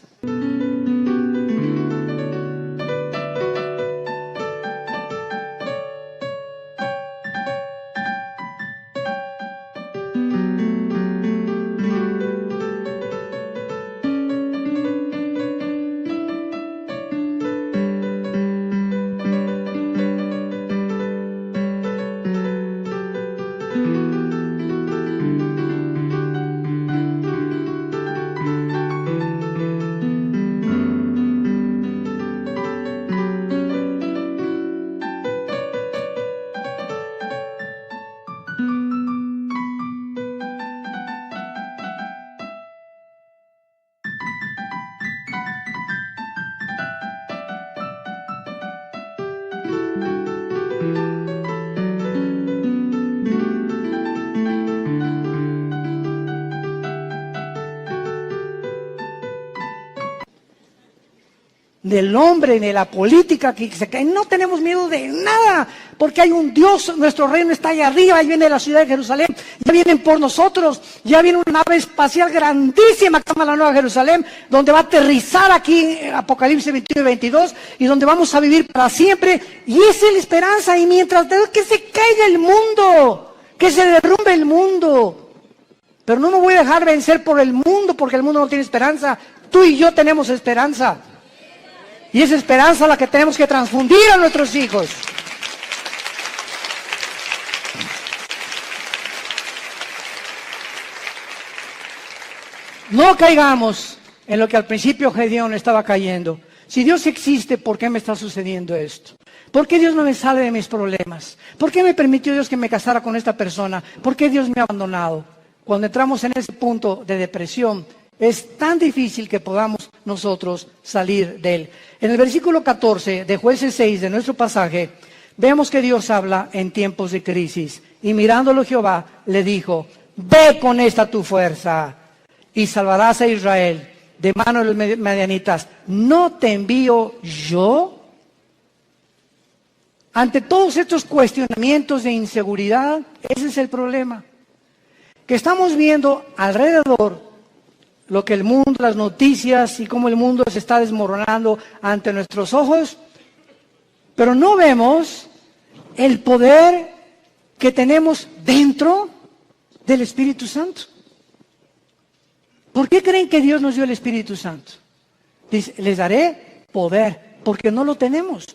Del hombre, de la política que se cae. No tenemos miedo de nada, porque hay un Dios, nuestro reino está allá arriba, ahí viene la ciudad de Jerusalén, ya vienen por nosotros, ya viene una nave espacial grandísima que se llama la Nueva Jerusalén, donde va a aterrizar aquí en Apocalipsis 21 y 22, y donde vamos a vivir para siempre, y esa es la esperanza. Y mientras que se caiga el mundo, que se derrumbe el mundo, pero no me voy a dejar vencer por el mundo, porque el mundo no tiene esperanza. Tú y yo tenemos esperanza. Y esa esperanza es la que tenemos que transfundir a nuestros hijos. No caigamos en lo que al principio Gedeón estaba cayendo. Si Dios existe, ¿por qué me está sucediendo esto? ¿Por qué Dios no me sale de mis problemas? ¿Por qué me permitió Dios que me casara con esta persona? ¿Por qué Dios me ha abandonado? Cuando entramos en ese punto de depresión, es tan difícil que podamos nosotros salir de él. En el versículo 14 de Jueces 6 de nuestro pasaje, vemos que Dios habla en tiempos de crisis. Y mirándolo Jehová, le dijo: ve con esta tu fuerza y salvarás a Israel de mano de los madianitas. ¿No te envío yo? Ante todos estos cuestionamientos de inseguridad, ese es el problema. Que estamos viendo alrededor lo que el mundo, las noticias y cómo el mundo se está desmoronando ante nuestros ojos, pero no vemos el poder que tenemos dentro del Espíritu Santo. ¿Por qué creen que Dios nos dio el Espíritu Santo? Dice: les daré poder, porque no lo tenemos.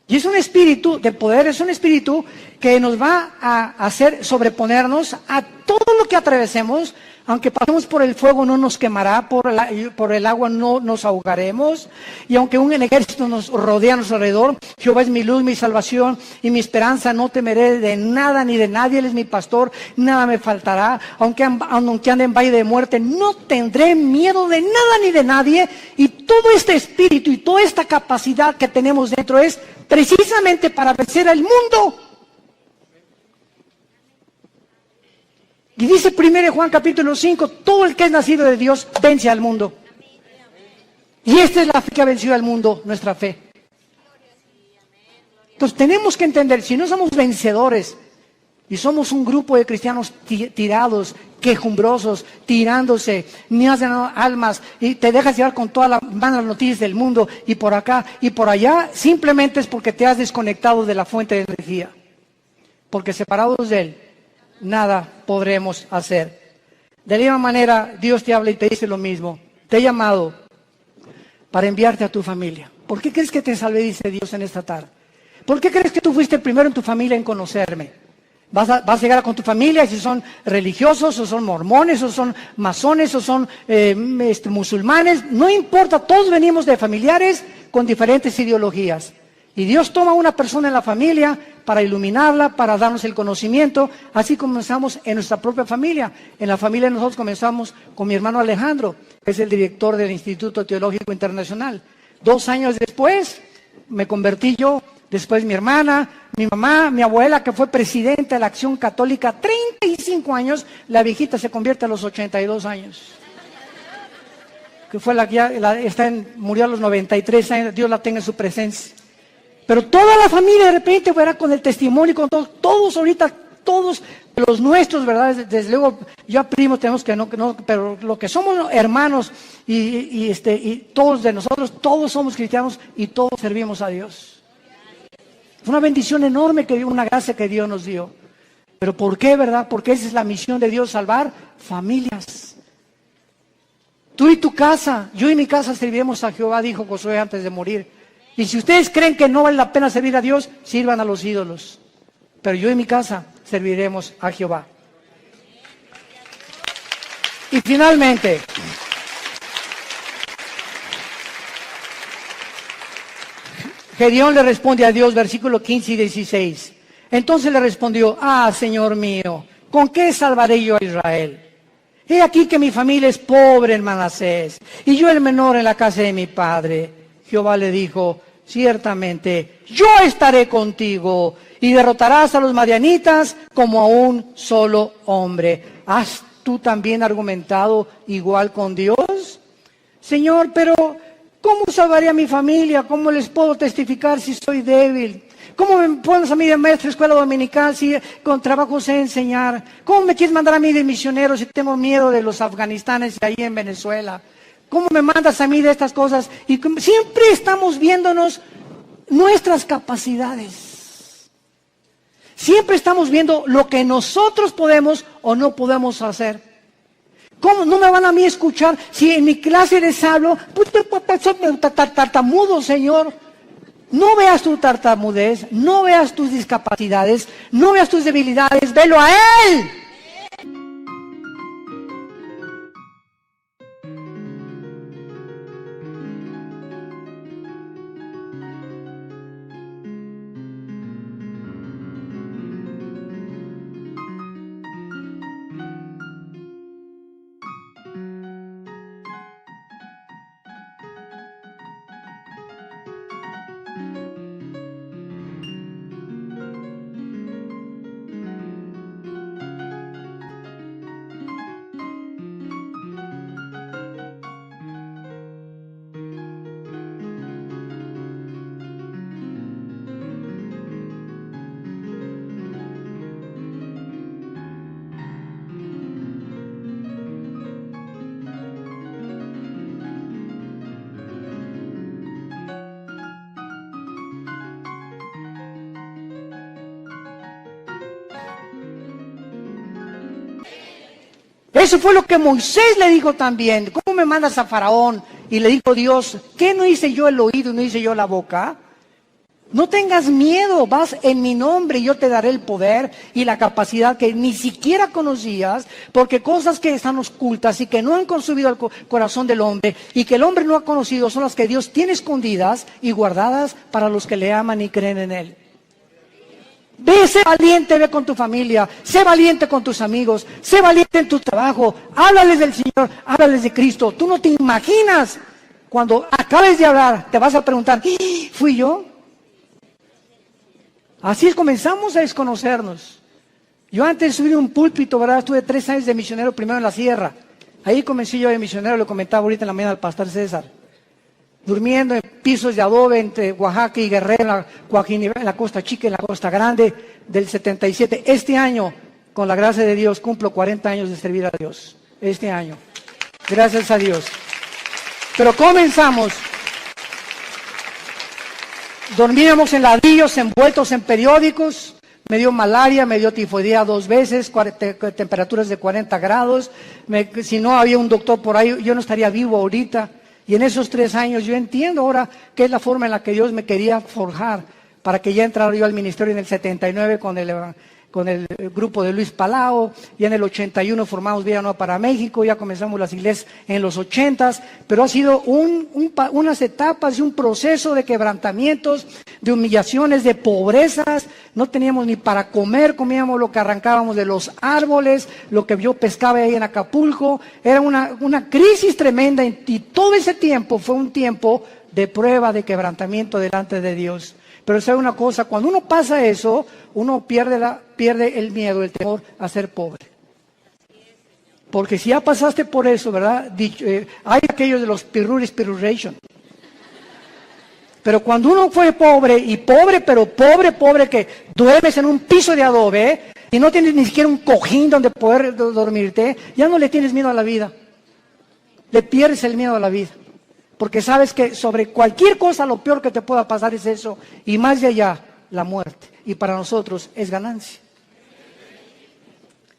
Y es un espíritu de poder, es un espíritu que nos va a hacer sobreponernos a todo lo que atravesemos. Aunque pasemos por el fuego no nos quemará, por el agua no nos ahogaremos, y aunque un ejército nos rodea a nuestro alrededor, Jehová es mi luz, mi salvación y mi esperanza, no temeré de nada ni de nadie, Él es mi pastor, nada me faltará. Aunque ande en valle de muerte, no tendré miedo de nada ni de nadie. Y todo este espíritu y toda esta capacidad que tenemos dentro es precisamente para vencer al mundo. Y dice 1 Juan capítulo 5, todo el que es nacido de Dios vence al mundo. Y esta es la fe que ha vencido al mundo, nuestra fe. Entonces tenemos que entender, si no somos vencedores y somos un grupo de cristianos tirados, quejumbrosos, tirándose, ni hacen almas, y te dejas llevar con todas las malas noticias del mundo, y por acá y por allá, simplemente es porque te has desconectado de la fuente de energía. Porque separados de Él, nada podremos hacer. De la misma manera, Dios te habla y te dice lo mismo. Te he llamado para enviarte a tu familia. ¿Por qué crees que te salvé, dice Dios en esta tarde? ¿Por qué crees que tú fuiste el primero en tu familia en conocerme? Vas a llegar con tu familia, y si son religiosos, o son mormones, o son masones, o son musulmanes, no importa, todos venimos de familiares con diferentes ideologías. Y Dios toma una persona en la familia para iluminarla, para darnos el conocimiento. Así comenzamos en nuestra propia familia. En la familia nosotros comenzamos con mi hermano Alejandro, que es el director del Instituto Teológico Internacional. 2 años después me convertí yo, después mi hermana, mi mamá, mi abuela, que fue presidenta de la Acción Católica 35 años, la viejita se convierte a los 82 años. Que fue la que ya murió a los 93 años, Dios la tenga en su presencia. Pero toda la familia de repente, ¿verdad? Con el testimonio, con todos ahorita, todos los nuestros, ¿verdad? Desde luego, ya primos tenemos que no, pero lo que somos hermanos y todos de nosotros, todos somos cristianos y todos servimos a Dios. Fue una bendición enorme, una gracia que Dios nos dio. ¿Pero por qué, verdad? Porque esa es la misión de Dios, salvar familias. Tú y tu casa, yo y mi casa serviremos a Jehová, dijo Josué antes de morir. Y si ustedes creen que no vale la pena servir a Dios, sirvan a los ídolos. Pero yo y mi casa serviremos a Jehová. Y finalmente, Gedeón le responde a Dios, versículo 15 y 16. Entonces le respondió, Señor mío, ¿con qué salvaré yo a Israel? He aquí que mi familia es pobre en Manasés, y yo el menor en la casa de mi padre. Jehová le dijo, ciertamente, yo estaré contigo, y derrotarás a los madianitas como a un solo hombre. ¿Has tú también argumentado igual con Dios? Señor, pero ¿cómo salvaré a mi familia? ¿Cómo les puedo testificar si soy débil? ¿Cómo me pones a mí de maestro de escuela dominical si con trabajo sé enseñar? ¿Cómo me quieres mandar a mí de misionero si tengo miedo de los afganistanes ahí en Venezuela? ¿Cómo me mandas a mí de estas cosas? Y siempre estamos viéndonos nuestras capacidades. Siempre estamos viendo lo que nosotros podemos o no podemos hacer. ¿Cómo no me van a mí escuchar si en mi clase les hablo? Tartamudo, Señor. No veas tu tartamudez, no veas tus discapacidades, no veas tus debilidades, velo a Él. Eso fue lo que Moisés le dijo también. ¿Cómo me mandas a Faraón? Y le dijo Dios, ¿qué no hice yo el oído y no hice yo la boca? No tengas miedo, vas en mi nombre y yo te daré el poder y la capacidad que ni siquiera conocías, porque cosas que están ocultas y que no han consumido el corazón del hombre y que el hombre no ha conocido son las que Dios tiene escondidas y guardadas para los que le aman y creen en Él. Ve, sé valiente, ve con tu familia, sé valiente con tus amigos, sé valiente en tu trabajo, háblales del Señor, háblales de Cristo. Tú no te imaginas, cuando acabes de hablar, te vas a preguntar, ¿fui yo? Así es, comenzamos a desconocernos. Yo antes de subir un púlpito, ¿verdad? Estuve 3 años de misionero, primero en la sierra. Ahí comencé yo de misionero, lo comentaba ahorita en la mañana al pastor César. Durmiendo en pisos de adobe entre Oaxaca y Guerrero, en la Costa Chica, en la Costa Grande, del 77. Este año, con la gracia de Dios, cumplo 40 años de servir a Dios. Este año. Gracias a Dios. Pero comenzamos. Dormíamos en ladrillos, envueltos en periódicos. Me dio malaria, me dio tifoidea 2 veces, temperaturas de 40 grados. Si no había un doctor por ahí, yo no estaría vivo ahorita. Y en esos 3 años yo entiendo ahora que es la forma en la que Dios me quería forjar para que ya entrara yo al ministerio en el 79 con con el grupo de Luis Palau, y en el 81 formamos Vida Nueva para México, ya comenzamos las iglesias en los 80s, pero ha sido unas etapas y un proceso de quebrantamientos, de humillaciones, de pobrezas. No teníamos ni para comer, comíamos lo que arrancábamos de los árboles, lo que yo pescaba ahí en Acapulco. Era una crisis tremenda, y todo ese tiempo fue un tiempo de prueba, de quebrantamiento delante de Dios. Pero sabe una cosa, cuando uno pasa eso, uno pierde el miedo, el temor a ser pobre. Porque si ya pasaste por eso, ¿verdad? Hay aquellos de los piruration. Pero cuando uno fue pobre, y pero pobre, que duermes en un piso de adobe, y no tienes ni siquiera un cojín donde poder dormirte, ya no le tienes miedo a la vida. Le pierdes el miedo a la vida. Porque sabes que sobre cualquier cosa lo peor que te pueda pasar es eso, y más de allá, la muerte. Y para nosotros es ganancia.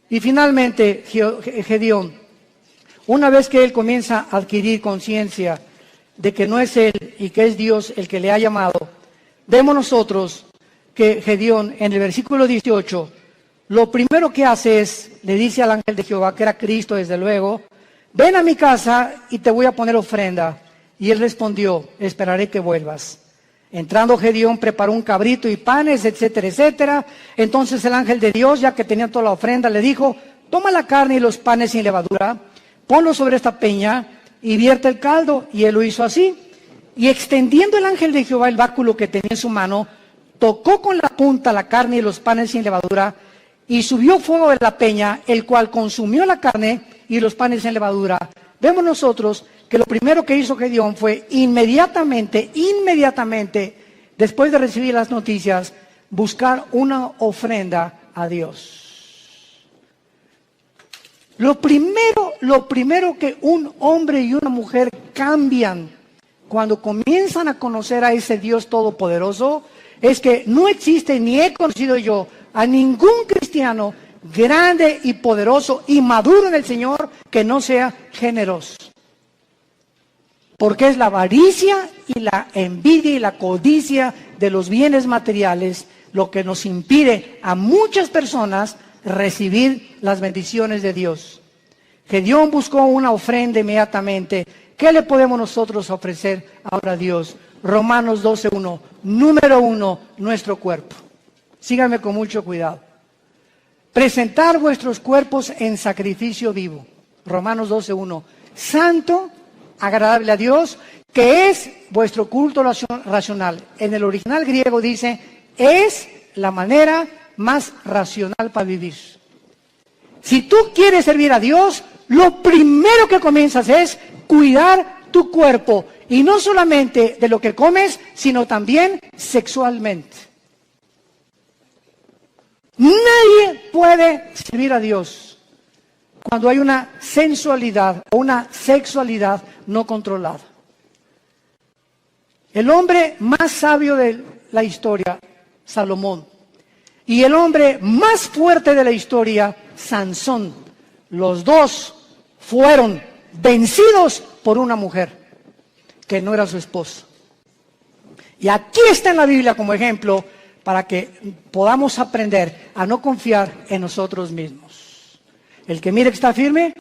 Y finalmente, Gedeón, una vez que él comienza a adquirir conciencia de que no es él y que es Dios el que le ha llamado, vemos nosotros que Gedeón, en el versículo 18, lo primero que hace es, le dice al ángel de Jehová, que era Cristo desde luego, ven a mi casa y te voy a poner ofrenda. Y él respondió, esperaré que vuelvas. Entrando Gedeón preparó un cabrito y panes, etcétera, etcétera. Entonces el ángel de Dios, ya que tenía toda la ofrenda, le dijo, toma la carne y los panes sin levadura, ponlo sobre esta peña y vierte el caldo. Y él lo hizo así. Y extendiendo el ángel de Jehová el báculo que tenía en su mano, tocó con la punta la carne y los panes sin levadura, y subió fuego de la peña, el cual consumió la carne y los panes sin levadura. Vemos nosotros que lo primero que hizo Gedeón fue inmediatamente, después de recibir las noticias, buscar una ofrenda a Dios. Lo primero que un hombre y una mujer cambian cuando comienzan a conocer a ese Dios todopoderoso es que no existe, ni he conocido yo a ningún cristiano grande y poderoso y maduro en el Señor que no sea generoso. Porque es la avaricia y la envidia y la codicia de los bienes materiales lo que nos impide a muchas personas recibir las bendiciones de Dios. Gedeón buscó una ofrenda inmediatamente. ¿Qué le podemos nosotros ofrecer ahora a Dios? Romanos 12:1, número 1, nuestro cuerpo. Síganme con mucho cuidado. Presentar vuestros cuerpos en sacrificio vivo. Romanos 12:1. Santo, agradable a Dios, que es vuestro culto racional. En el original griego dice, es la manera más racional para vivir. Si tú quieres servir a Dios, lo primero que comienzas es cuidar tu cuerpo. Y no solamente de lo que comes, sino también sexualmente. Nadie puede servir a Dios cuando hay una sensualidad o una sexualidad no controlada. El hombre más sabio de la historia, Salomón, y el hombre más fuerte de la historia, Sansón, los dos fueron vencidos por una mujer que no era su esposa. Y aquí está en la Biblia como ejemplo para que podamos aprender a no confiar en nosotros mismos. El que mire que está firme,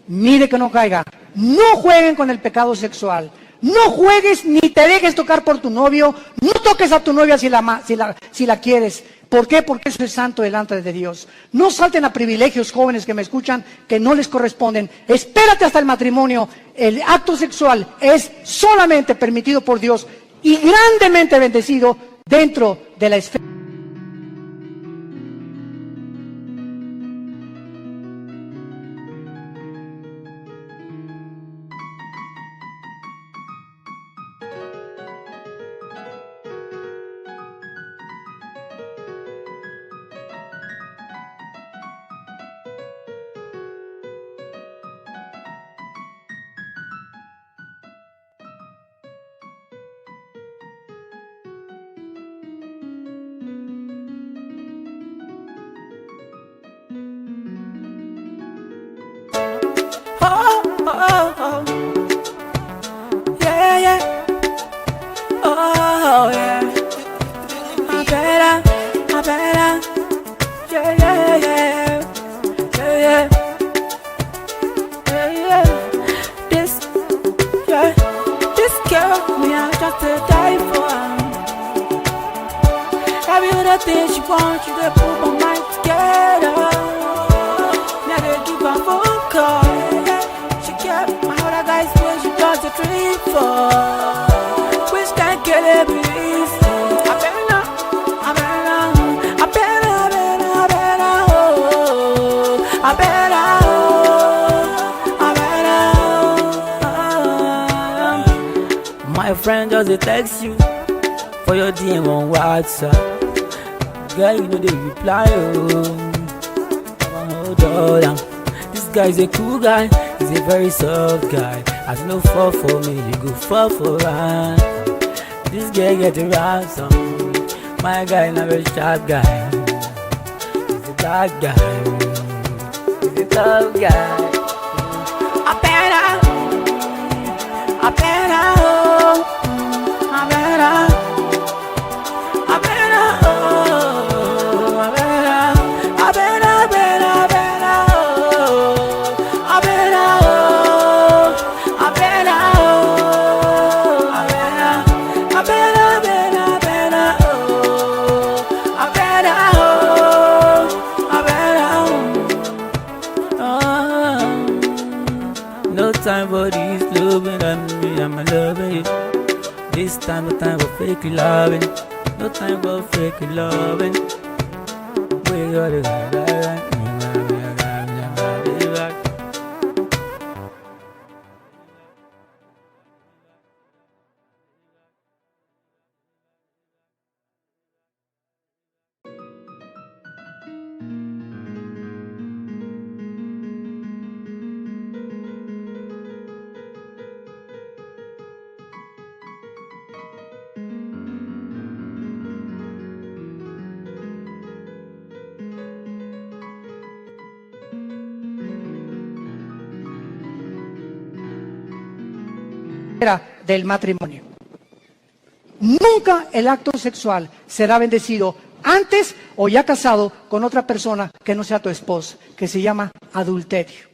mire que no caiga. No jueguen con el pecado sexual. No juegues ni te dejes tocar por tu novio. No toques a tu novia si la quieres. ¿Por qué? Porque eso es santo delante de Dios. No salten a privilegios, jóvenes que me escuchan, que no les corresponden. Espérate hasta el matrimonio. El acto sexual es solamente permitido por Dios y grandemente bendecido dentro de la esfera. But you dey put my mind together. Now they give a phone call. She kept my other guys when she does the 3, 4. Which can't get it, please. I better not, I better not, I better, I better, I better, oh, I better, oh, I better. My friend just a text you for your DM on WhatsApp. Girl, you know they reply, oh. Hold on. This guy is a cool guy, he's a very soft guy. As you know, fall for me, you go fall for her. This girl get a ransom. My guy not a sharp guy. He's a dark guy. He's a tough guy. I better, oh, I better, oh, I better. Time for this loving, I'm loving it. This time, no time for fake loving. No time for fake loving. We got it. Del matrimonio. Nunca el acto sexual será bendecido antes o ya casado con otra persona que no sea tu esposa, que se llama adulterio.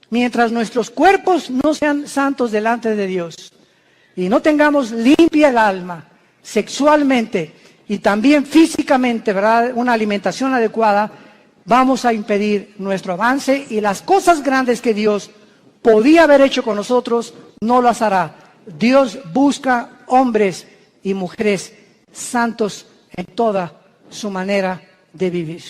Mientras nuestros cuerpos no sean santos delante de Dios y no tengamos limpia el alma sexualmente y también físicamente, ¿verdad?, una alimentación adecuada, vamos a impedir nuestro avance y las cosas grandes que Dios podía haber hecho con nosotros, no las hará. Dios busca hombres y mujeres santos en toda su manera de vivir,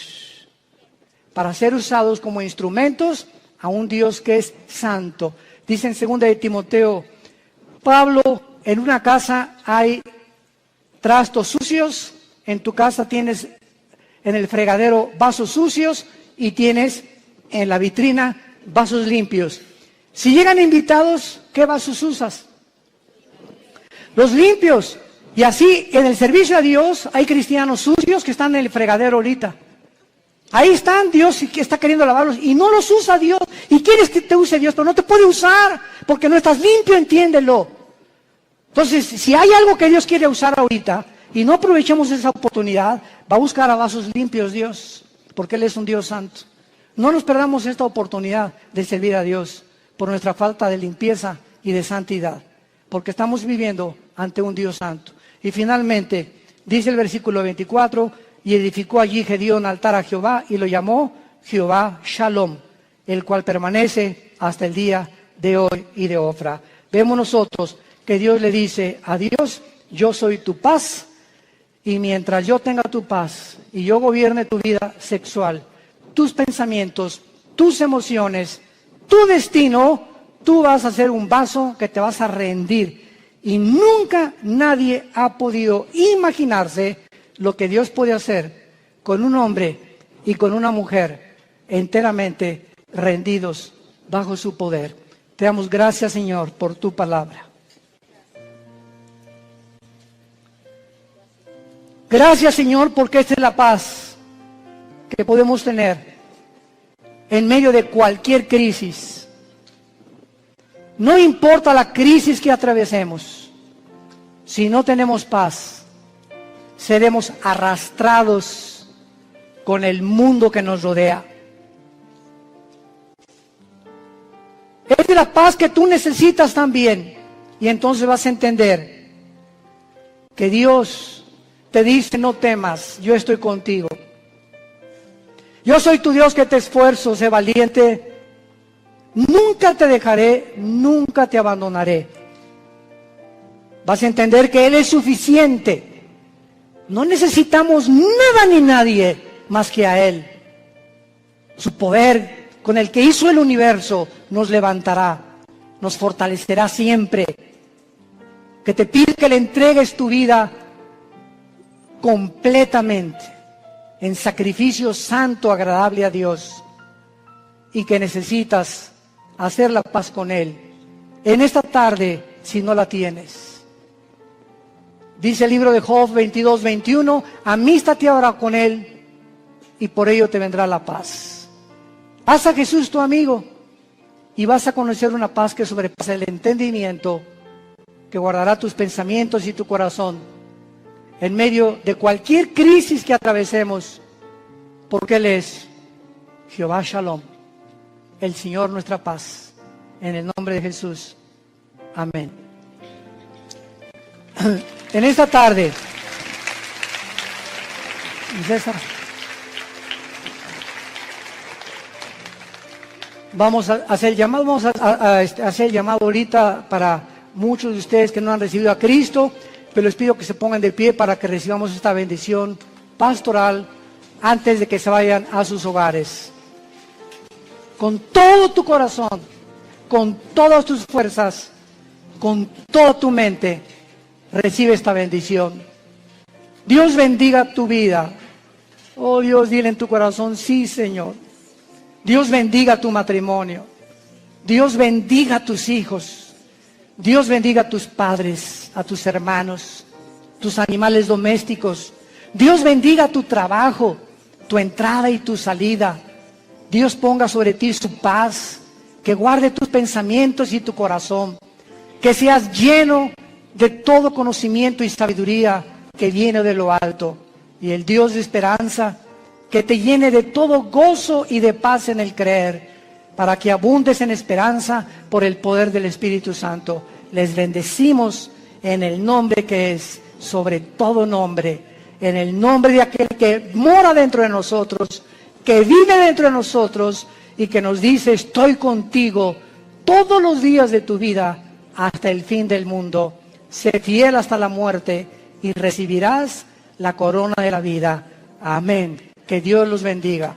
para ser usados como instrumentos a un Dios que es santo. Dice en 2 de Timoteo, Pablo, en una casa hay trastos sucios, en tu casa tienes en el fregadero vasos sucios y tienes en la vitrina vasos limpios. Si llegan invitados, ¿qué vasos usas? Los limpios. Y así, en el servicio a Dios, hay cristianos sucios que están en el fregadero ahorita. Ahí están, Dios que está queriendo lavarlos y no los usa Dios. Y quieres que te use Dios, pero no te puede usar porque no estás limpio, entiéndelo. Entonces, si hay algo que Dios quiere usar ahorita y no aprovechamos esa oportunidad, va a buscar a vasos limpios Dios, porque Él es un Dios santo. No nos perdamos esta oportunidad de servir a Dios por nuestra falta de limpieza y de santidad, porque estamos viviendo ante un Dios santo. Y finalmente, dice el versículo 24, y edificó allí Gedeón altar a Jehová y lo llamó Jehová Shalom, el cual permanece hasta el día de hoy y de Ofra. Vemos nosotros que Dios le dice a Dios, yo soy tu paz, y mientras yo tenga tu paz y yo gobierne tu vida sexual, tus pensamientos, tus emociones, tu destino, tú vas a ser un vaso que te vas a rendir. Y nunca nadie ha podido imaginarse lo que Dios puede hacer con un hombre y con una mujer enteramente rendidos bajo su poder. Te damos gracias, Señor, por tu palabra. Gracias, Señor, porque esta es la paz que podemos tener en medio de cualquier crisis. No importa la crisis que atravesemos, si no tenemos paz, seremos arrastrados con el mundo que nos rodea. Es la paz que tú necesitas también, y entonces vas a entender que Dios te dice: no temas, yo estoy contigo. Yo soy tu Dios que te esfuerzo, sé valiente. Nunca te dejaré, nunca te abandonaré. Vas a entender que Él es suficiente. No necesitamos nada ni nadie más que a Él. Su poder con el que hizo el universo nos levantará, nos fortalecerá siempre. Que te pide que le entregues tu vida completamente en sacrificio santo, agradable a Dios, y que necesitas hacer la paz con Él en esta tarde si no la tienes. Dice el libro de Job 22:21, amístate ahora con Él y por ello te vendrá la paz. Haz a Jesús tu amigo y vas a conocer una paz que sobrepasa el entendimiento, que guardará tus pensamientos y tu corazón en medio de cualquier crisis que atravesemos, porque Él es Jehová Shalom, el Señor nuestra paz. En el nombre de Jesús. Amén. En esta tarde, César, vamos a hacer llamado, hacer llamado ahorita para muchos de ustedes que no han recibido a Cristo, pero les pido que se pongan de pie para que recibamos esta bendición pastoral antes de que se vayan a sus hogares. Con todo tu corazón, con todas tus fuerzas, con toda tu mente, recibe esta bendición. Dios bendiga tu vida. Oh Dios, dile en tu corazón: sí, Señor. Dios bendiga tu matrimonio. Dios bendiga a tus hijos. Dios bendiga a tus padres, a tus hermanos, tus animales domésticos. Dios bendiga tu trabajo, tu entrada y tu salida. Dios ponga sobre ti su paz, que guarde tus pensamientos y tu corazón. Que seas lleno de todo conocimiento y sabiduría que viene de lo alto. Y el Dios de esperanza, que te llene de todo gozo y de paz en el creer, para que abundes en esperanza por el poder del Espíritu Santo. Les bendecimos en el nombre que es sobre todo nombre, en el nombre de aquel que mora dentro de nosotros, que vive dentro de nosotros y que nos dice: estoy contigo todos los días de tu vida hasta el fin del mundo. Sé fiel hasta la muerte y recibirás la corona de la vida. Amén. Que Dios los bendiga.